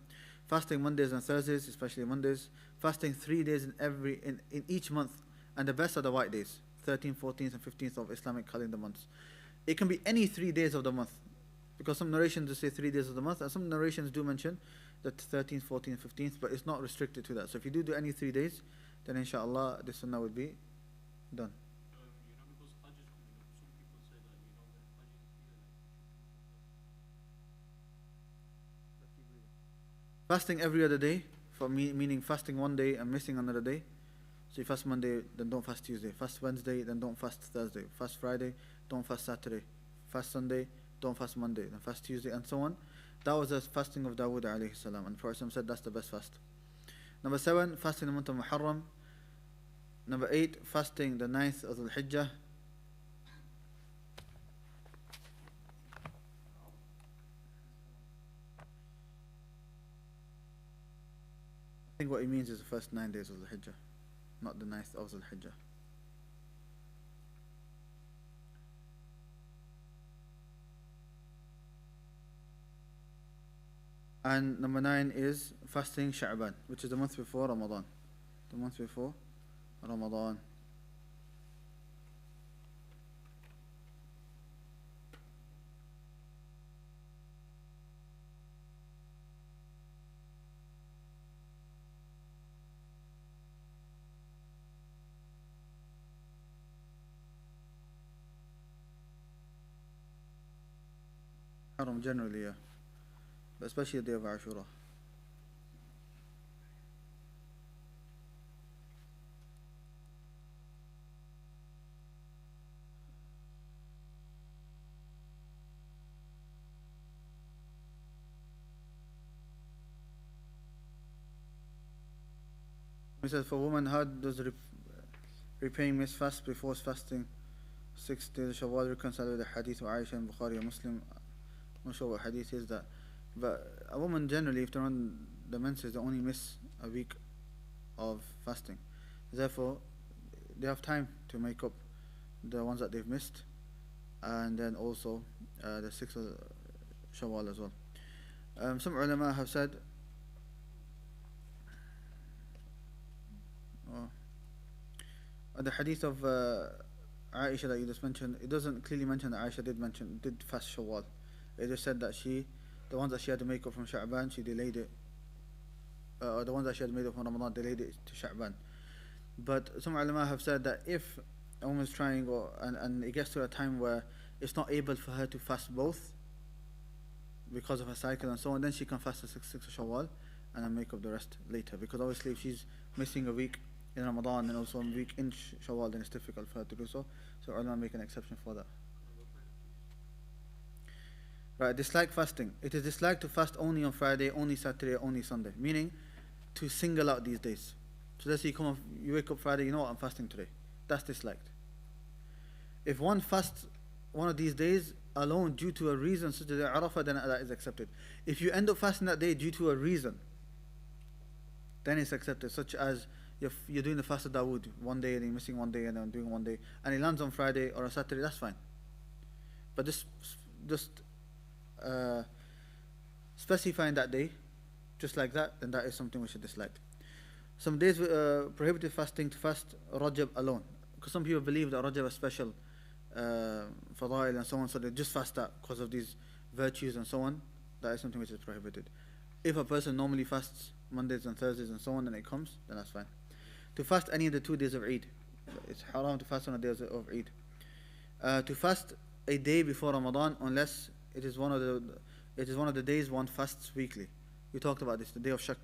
A: Fasting Mondays and Thursdays, especially Mondays. Fasting 3 days in each month. And the best are the white days, 13th, 14th and 15th of Islamic calendar months. It can be any 3 days of the month, because some narrations do say 3 days of the month, and some narrations do mention that 13th, 14th, 15th, but it's not restricted to that. So if you do any 3 days, then inshallah this sunnah would be done.
D: Because Hajj is coming up, some people say that, when Hajj is here,
A: Fasting every other day, meaning fasting one day and missing another day. So you fast Monday, then don't fast Tuesday. Fast Wednesday, then don't fast Thursday. Fast Friday, don't fast Saturday. Fast Sunday, don't fast Monday. Then fast Tuesday, and so on. That was the fasting of Dawood alayhi salam, and the Prophet said that's the best fast. Number 7, fasting the month of Muharram. Number 8, fasting the 9th of Al-Hijjah. I think what he means is the first 9 days of Al-Hijjah, not the 9th of Al-Hijjah. And number 9 is fasting Sha'ban, which is the month before Ramadan. The month before Ramadan. Haram generally, yeah. But especially the day of Ashura. He says, for women, how does repaying missed fast before fasting 6 days of Shawwal reconcile with the hadith of Aisha and Bukhari and Muslim? I'm not sure what hadith is that. But a woman generally, if they're on the menses, they only miss a week of fasting. Therefore, they have time to make up the ones that they've missed, and then also the 6th of Shawwal as well. Some ulama have said, the hadith of Aisha that you just mentioned, it doesn't clearly mention that Aisha did fast Shawwal. It just said that the ones that she had to make up from Sha'ban, she delayed it. Or the ones that she had made up from Ramadan, delayed it to Sha'ban. But some ulama have said that if a woman's trying, and it gets to a time where it's not able for her to fast both because of her cycle and so on, then she can fast the 6th of Shawwal and then make up the rest later. Because obviously if she's missing a week in Ramadan and also a week in Shawwal, then it's difficult for her to do so. So ulama make an exception for that. Right, dislike fasting. It is disliked to fast only on Friday, only Saturday, only Sunday. Meaning, to single out these days. So let's say you wake up Friday, you know what, I'm fasting today. That's disliked. If one fasts one of these days alone due to a reason such as Arafah, then that is accepted. If you end up fasting that day due to a reason, then it's accepted. Such as you're doing the fast of Dawood one day and you're missing one day and then doing one day, and it lands on Friday or a Saturday, that's fine. But just specifying that day, just like that, then that is something which is disliked. Some days prohibited fasting to fast Rajab alone, because some people believe that Rajab is special fadail and so on, so they just fast that because of these virtues and so on. That is something which is prohibited. If a person normally fasts Mondays and Thursdays and so on, then it comes, then that's fine. To fast any of the 2 days of Eid, it's haram to fast on the days of Eid. To fast a day before Ramadan, unless it is one of the days one fasts weekly. We talked about this, the day of Shak.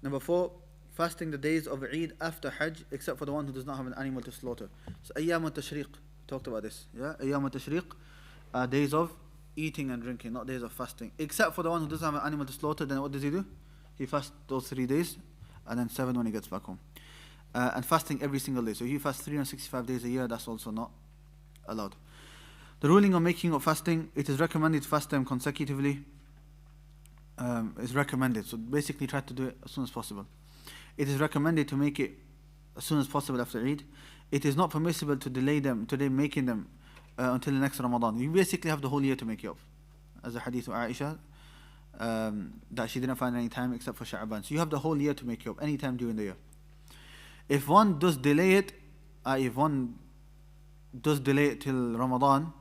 A: Number 4, fasting the days of Eid after Hajj, except for the one who does not have an animal to slaughter. So Ayyam al-Tashriq, we talked about this. Yeah, Ayyam al-Tashriq, days of eating and drinking, not days of fasting. Except for the one who doesn't have an animal to slaughter, then what does he do? He fasts those 3 days and then 7 when he gets back home. And fasting every single day. So if you fast 365 days a year, that's also not allowed. The ruling on making of fasting, it is recommended to fast them consecutively. Is recommended. So basically try to do it as soon as possible. It is recommended to make it as soon as possible after Eid. It is not permissible to delay making them until the next Ramadan. You basically have the whole year to make it up. As the hadith of Aisha, that she didn't find any time except for Sha'ban. So you have the whole year to make it up, any time during the year. If one does delay it, if one does delay it till Ramadan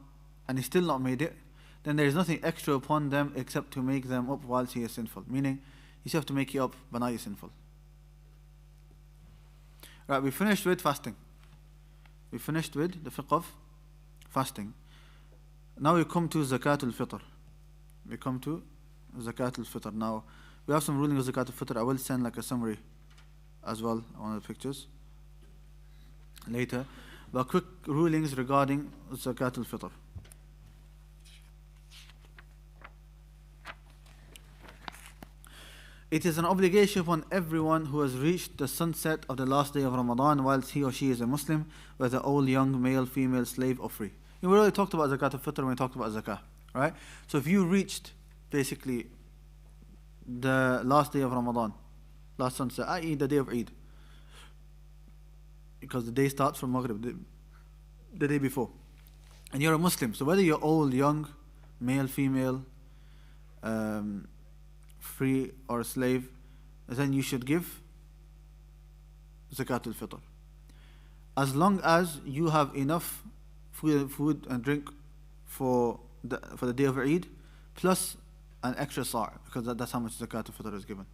A: and he still not made it, then there is nothing extra upon them except to make them up whilst he is sinful. Meaning, you still have to make it up, but now you're sinful. Right, we finished with fasting. We finished with the fiqh of fasting. Now we come to Zakatul Fitr. We come to Zakatul Fitr. Now, we have some rulings of Zakatul Fitr. I will send like a summary as well on the pictures later. But quick rulings regarding Zakatul Fitr. It is an obligation upon everyone who has reached the sunset of the last day of Ramadan whilst he or she is a Muslim, whether old, young, male, female, slave or free. We already talked about Zakat al-Fitr when we talked about Zakah, right? So if you reached basically the last day of Ramadan, last sunset, i.e. the day of Eid, because the day starts from Maghrib, the day before, and you're a Muslim, so whether you're old, young, male, female, free or a slave, then you should give Zakat al-Fitr. As long as you have enough food and drink for the day of Eid, plus an extra sa', because that's how much Zakat al-Fitr is given.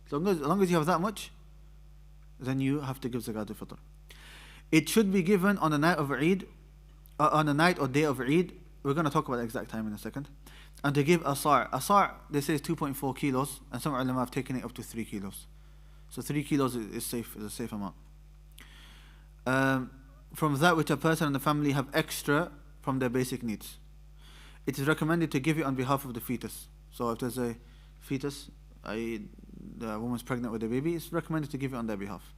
A: As long as you have that much, then you have to give Zakat al-Fitr. It should be given on the night of Eid, on the night or day of Eid. We're going to talk about the exact time in a second. And to give a sa'. A sa', they say, is 2.4 kilos, and some ulama have taken it up to 3 kilos. So 3 kilos is safe, is a safe amount. From that which a person and the family have extra from their basic needs. It is recommended to give it on behalf of the fetus. So if there's a fetus, i.e. the woman's pregnant with a baby, it's recommended to give it on their behalf.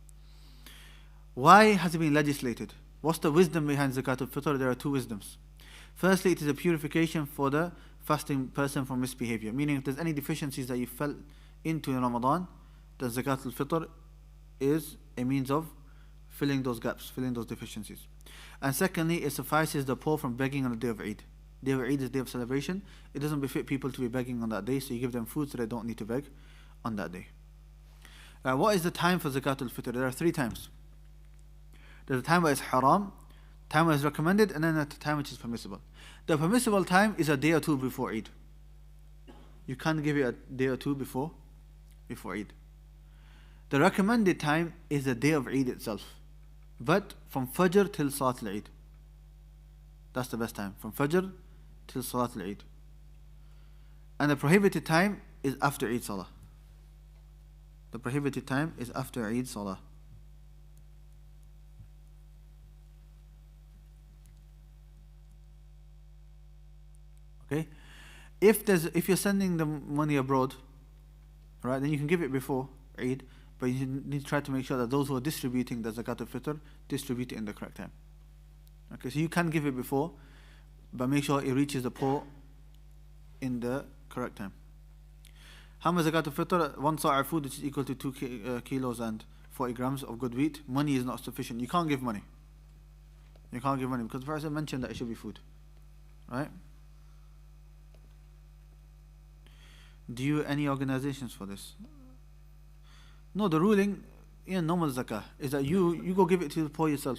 A: Why has it been legislated? What's the wisdom behind Zakat al-Fitr? There are 2 wisdoms. Firstly, it is a purification for the fasting person from misbehavior. Meaning, if there's any deficiencies that you fell into in Ramadan, then Zakat al-Fitr is a means of filling those gaps, filling those deficiencies. And secondly, it suffices the poor from begging on the day of Eid. Day of Eid is a day of celebration. It doesn't befit people to be begging on that day, so you give them food so they don't need to beg on that day. What is the time for Zakat al-Fitr? There are 3 times. There's a time where it's haram, time where it's recommended, and then a time which is permissible. The permissible time is a day or 2 before Eid. You can't give it a day or 2 before Eid. The recommended time is the day of Eid itself, but from Fajr till Salat al-Eid. That's the best time, from Fajr till Salat al-Eid. And the prohibited time is after Eid Salah. The prohibited time is after Eid Salah. Okay, if you're sending the money abroad, right, then you can give it before Eid, but you need to try to make sure that those who are distributing the Zakat al-Fitr distribute it in the correct time. Okay, so you can give it before, but make sure it reaches the poor in the correct time. How much Zakat al-Fitr? 1 sa' of food, which is equal to 2 kilos and 40 grams of good wheat. Money is not sufficient. You can't give money. You can't give money because the Prophet mentioned that it should be food, right? Do you any organizations for this? No, the ruling in normal zakah is that you go give it to the poor yourself.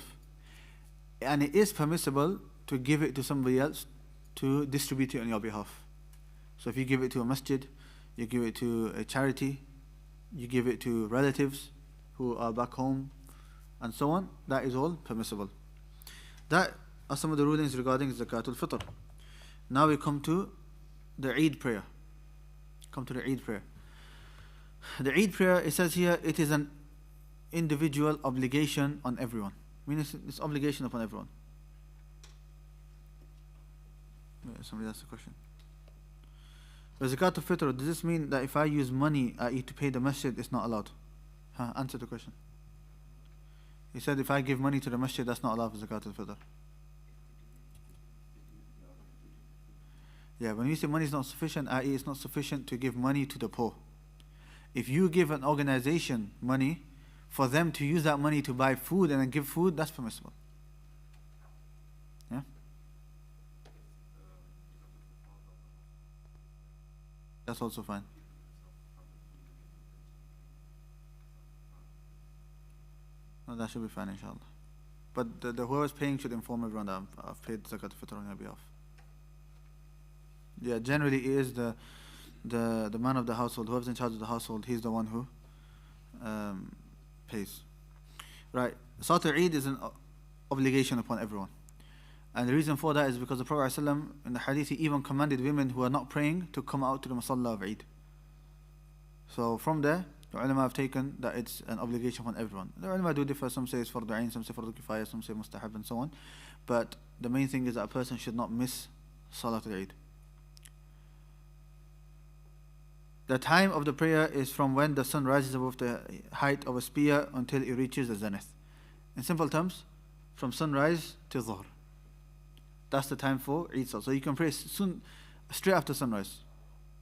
A: And it is permissible to give it to somebody else to distribute it on your behalf. So if you give it to a masjid, you give it to a charity, you give it to relatives who are back home, and so on, that is all permissible. That are some of the rulings regarding Zakatul Fitr. Now we come to the Eid prayer. The Eid prayer. The Eid prayer, it says here, it is an individual obligation on everyone. Meaning it's obligation upon everyone. Wait, somebody asked a question. Zakat al-Fitr, does this mean that if I use money to pay the masjid, it's not allowed? Answer the question. He said if I give money to the masjid, that's not allowed for Zakat al-Fitr. Yeah, when we say money is not sufficient, i.e. it's not sufficient to give money to the poor. If you give an organization money, for them to use that money to buy food and then give food, that's permissible. Yeah? That's also fine. No, that should be fine, inshallah. But the whoever is paying should inform everyone that I've paid Zakat al-Fitr on your behalf. Yeah, generally it is the man of the household, whoever's in charge of the household, he's the one who pays. Right, Salat al-Eid is an obligation upon everyone. And the reason for that is because the Prophet ﷺ, in the hadith, he even commanded women who are not praying to come out to the Masalla of Eid. So from there, the ulama have taken that it's an obligation upon everyone. The ulama do differ, some say it's fardu ayn, some say fardu kifaya, some say mustahab and so on. But the main thing is that a person should not miss Salat al-Eid. The time of the prayer is from when the sun rises above the height of a spear until it reaches the zenith. In simple terms, from sunrise till Dhuhr. That's the time for Eid Salah. So you can pray soon, straight after sunrise.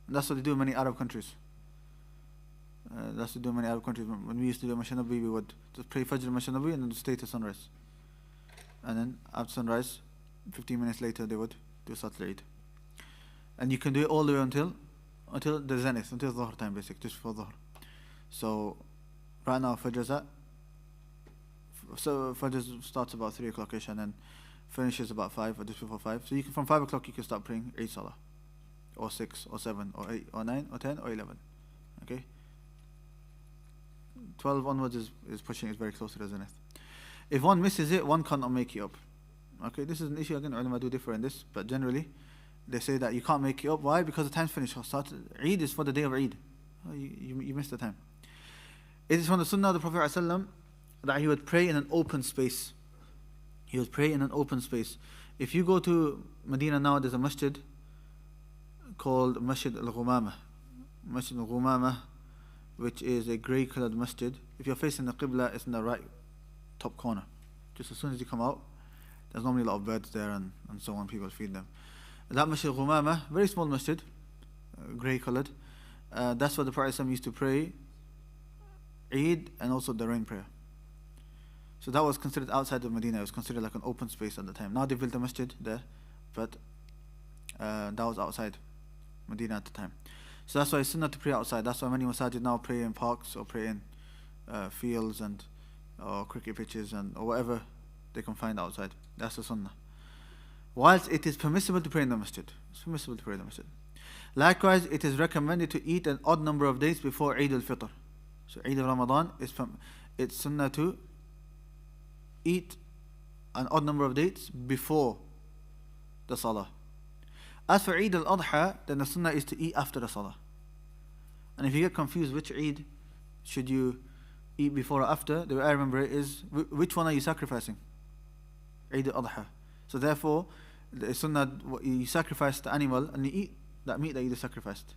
A: And that's what they do in many Arab countries. That's what they do in many Arab countries. When we used to do Masjid Nabi, we would just pray Fajr Masjid Nabi and then stay till sunrise. And then after sunrise, 15 minutes later, they would do Salat al-Eid. And you can do it all the way until the zenith, until Dhuhr time, basically, just before Dhuhr. So right now Fajr starts about 3 o'clock-ish and then finishes about 5 or just before 5. So you can, from 5 o'clock you can start praying Eid Salah, or 6 or 7 or 8 or 9 or 10 or 11. Okay, 12 onwards is pushing, is very close to the zenith. If one misses it, one cannot make it up. Okay, this is an issue again, ulama do differ in this, but generally they say that you can't make it up. Why? Because the time's finished. Eid is for the day of Eid. You missed the time. It is from the sunnah of the Prophet ﷺ that he would pray in an open space. He would pray in an open space. If you go to Medina now, there's a masjid called Masjid Al-Ghumamah. Masjid Al-Ghumamah, which is a grey coloured masjid. If you're facing the Qibla, it's in the right top corner. Just as soon as you come out, there's normally a lot of birds there and so on, people feed them. That Masjid Al-Ghumamah, very small masjid, grey coloured. That's where the Prophet ﷺ used to pray Eid and also the rain prayer. So that was considered outside of Medina. It was considered like an open space at the time. Now they built a masjid there, but that was outside Medina at the time. So that's why it's sunnah to pray outside. That's why many masajid now pray in parks or pray in fields or cricket pitches or whatever they can find outside. That's the sunnah. Whilst it is permissible to pray in the masjid. It's permissible to pray in the masjid. Likewise, it is recommended to eat an odd number of days before Eid al-Fitr. So Eid al-Ramadan, it's sunnah to eat an odd number of dates before the Salah. As for Eid al-Adha, then the sunnah is to eat after the Salah. And if you get confused which Eid should you eat before or after, the way I remember it is, which one are you sacrificing? Eid al-Adha. So therefore, the sunnah, you sacrifice the animal and you eat that meat that you just sacrificed.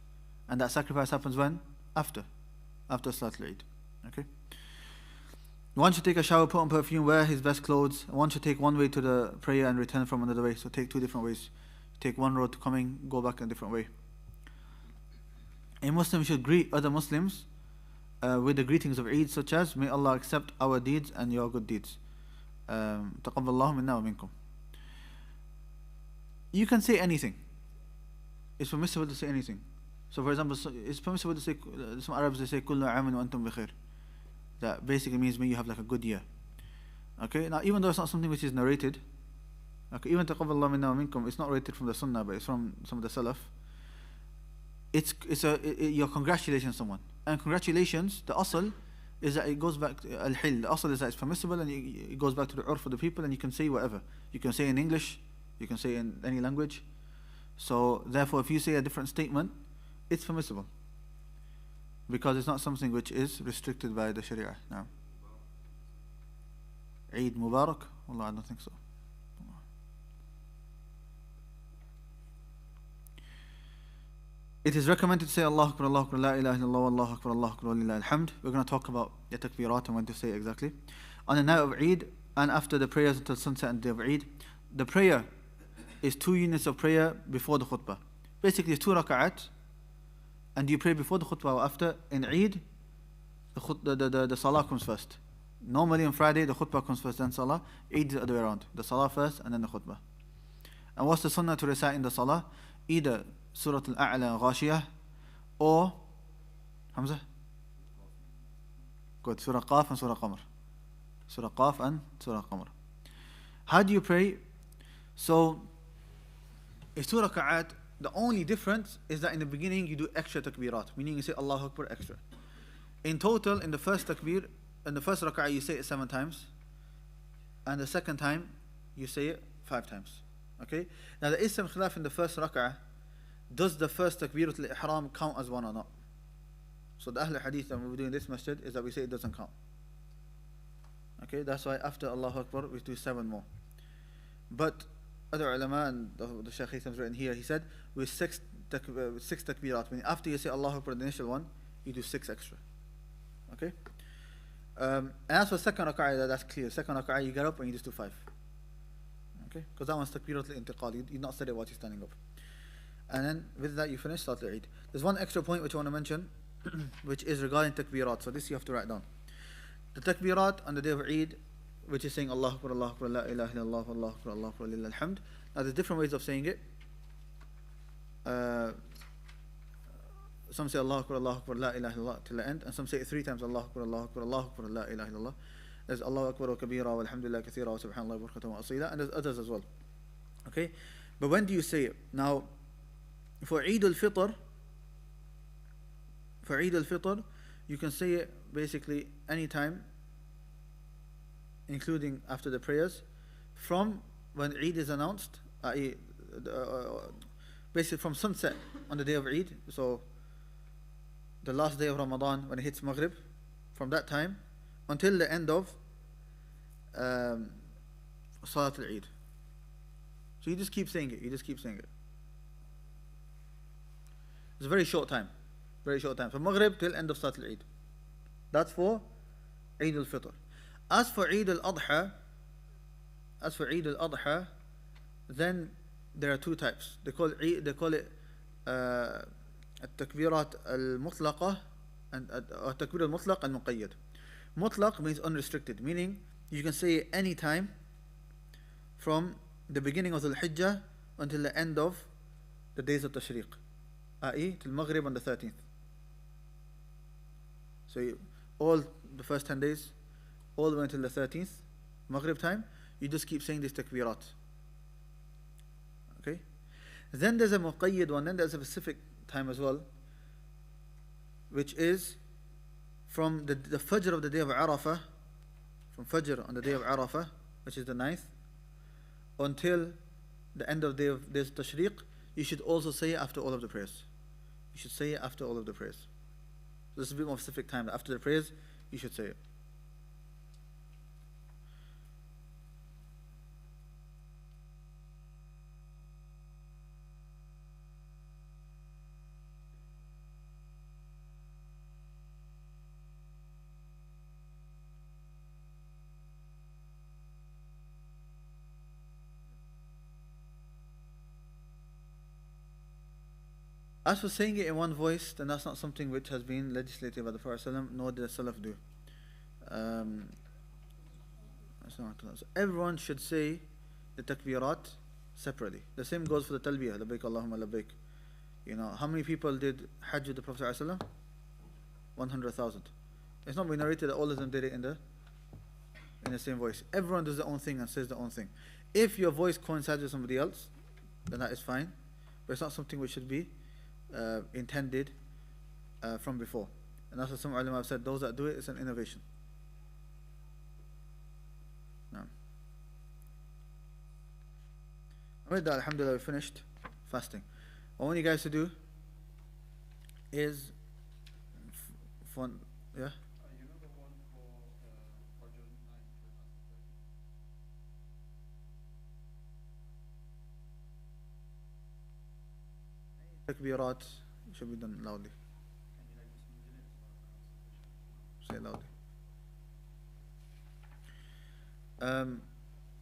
A: And that sacrifice happens when? After Salat al-Eid. Okay? One should take a shower, put on perfume, wear his best clothes. One should take one way to the prayer and return from another way. So take 2 different ways. Take one road to coming, go back in a different way. A Muslim should greet other Muslims with the greetings of Eid, such as, may Allah accept our deeds and your good deeds. Taqabbalallahu minna wa minkum. You can say anything. It's permissible to say anything. So for example, it's permissible to say, some Arabs they say, Kullu aamin wa antum bi khair. That basically means may you have like a good year. Okay, now even though it's not something which is narrated, okay, even taqabbalallahu minna wa minkum, it's not rated from the sunnah, but it's from some of the salaf. You're congratulating someone. And congratulations, the asl is that it goes back to al-hil. The asl is that it's permissible and it goes back to the urf of the people and you can say whatever. You can say in English, you can say in any language. So therefore, if you say a different statement, it's permissible. Because it's not something which is restricted by the Sharia. Now, Eid Mubarak? Wallah, I don't think so. it is recommended to say Allahu Akbar, La ilaha illallah, Allahu Akbar, Lillahi alhamd. We're going to talk about the takbirat and when to say it exactly. On the night of Eid and after the prayers until sunset and the day of Eid, the prayer is 2 units of prayer before the khutbah. Basically, it's 2 raka'at, and you pray before the khutbah or after. In Eid, the salah comes first. Normally on Friday, the khutbah comes first, then salah. Eid is the other way around. The salah first, and then the khutbah. And what's the sunnah to recite in the salah? Either Surah Al-A'la Ghashiyah or Hamza? Good. Surah Qaf and Surah Qamar. Surah Qaf and Surah Qamar. How do you pray? So, it's 2 raka'at. The only difference is that in the beginning you do extra takbirat, meaning you say Allahu Akbar extra. In total, in the first takbir, in the first raka'ah you say it 7 times, and the second time you say it 5 times. Okay? Now there is some khilaf in the first raka'ah. Does the first takbiratul ihram count as one or not? So the Ahl Hadith that we do in this masjid is that we say it doesn't count. Okay, that's why after Allahu Akbar we do 7 more. But other ulama and the Shaykh Haytham's written here, he said with 6 takbirat, meaning after you say Allahu Akbar, the initial one, you do 6 extra. Okay? And as for second raka'ah, that's clear. Second raka'ah you get up and you just do 5. Okay? Because that one's takbiratul intiqal. You not said it while you're standing up. And then with that you finish Salat al-Eid. There's one extra point which I want to mention, which is regarding takbirat. So this you have to write down. The takbirat on the day of Eid, which is saying Allahu Akbar, La ilaha illallah, Allahu Akbar, Lillahi alhamd. Now there's different ways of saying it. Some say Allahu Akbar, La ilaha illallah till the end, and some say it 3 times, Allahu Akbar, Allahu Akbar, La ilaha illallah. There's Allahu Akbar wa kabira wa alhamdulillah kathira wa subhanallah wa barakatuh wa asila, and there's others as well. Okay? But when do you say it? Now, for Eid al-Fitr, you can say it basically any time, including after the prayers, from when Eid is announced, basically from sunset on the day of Eid, so the last day of Ramadan when it hits Maghrib, from that time until the end of Salat al-Eid. So you just keep saying it, It's a very short time. From Maghrib till end of Salat al-Eid. That's for Eid al-Fitr. As for Eid al-Adha, then there are 2 types. They call it التكبيرات المطلقة and التكبير المطلق المقيد. Mutlaq means unrestricted, meaning you can say it any time from the beginning of the Hijjah until the end of the days of Tashriq, i.e. till Maghrib on the 13th. So all the first 10 days, all the way until the 13th, Maghrib time, you just keep saying this takbirat. Okay? Then there's a muqayyid one, then there's a specific time as well, which is from the Fajr of the day of Arafah, from Fajr on the day of Arafah, which is the 9th, until the end of the day of this Tashriq, you should also say it after all of the prayers. So this is a bit more specific time. After the prayers, you should say it. As for saying it in one voice, then that's not something which has been legislated by the Prophet ﷺ, nor did the Salaf do. So everyone should say the takbirat separately. The same goes for the talbiyah, labbaik Allahumma labbaik. You know, how many people did Hajj with the Prophet ﷺ? 100,000. It's not been narrated that all of them did it in the same voice. Everyone does their own thing and says their own thing. If your voice coincides with somebody else, then that is fine. But it's not something which should be intended from before. And that's what some ulama have said, those that do it, it's an innovation. No. With that, alhamdulillah, we finished fasting. What I want you guys to do is fun, yeah?
C: You know the one for Fajr 9
A: Takbirat Should be done loudly. Say it loudly.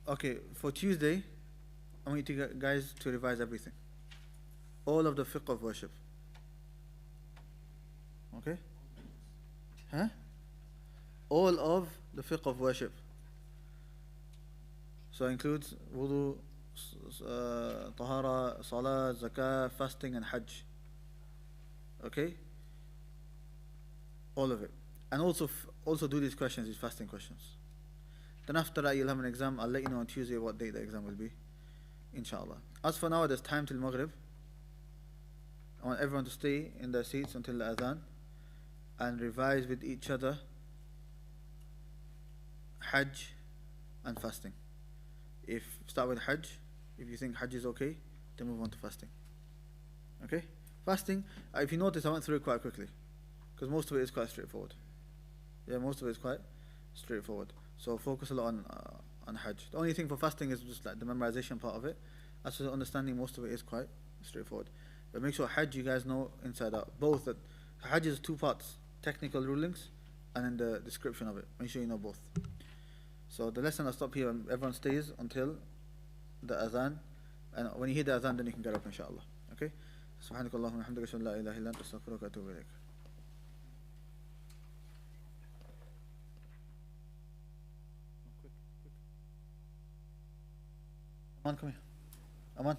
A: Okay, for Tuesday, I want you guys to revise everything. All of the fiqh of worship. Okay? Huh? All of the fiqh of worship. So it includes wudu, tahara, salah, zakah, fasting and hajj. Okay? All of it. And also do these questions, these fasting questions. Then after that you'll have an exam. I'll let you know on Tuesday what date the exam will be. Inshallah. As for now, there's time till Maghrib. I want everyone to stay in their seats until the adhan and revise with each other Hajj and fasting. Start with Hajj. If you think Hajj is okay, then move on to fasting. Okay? Fasting, if you notice, I went through it quite quickly because most of it is quite straightforward. Yeah, most of it is quite straightforward. So focus a lot on Hajj. The only thing for fasting is just like the memorization part of it. As for the understanding, most of it is quite straightforward. But make sure Hajj you guys know inside out. Both that Hajj is 2 parts, technical rulings and then the description of it. Make sure you know both. So the lesson I'll stop here and everyone stays until the adhan. And when you hear the adhan, then you can get up inshallah. Okay? سبحانك اللهم وبحمدك أشهد أن لا إله إلا أنت أستغفرك وأتوب إليك. Aman, come here. Aman.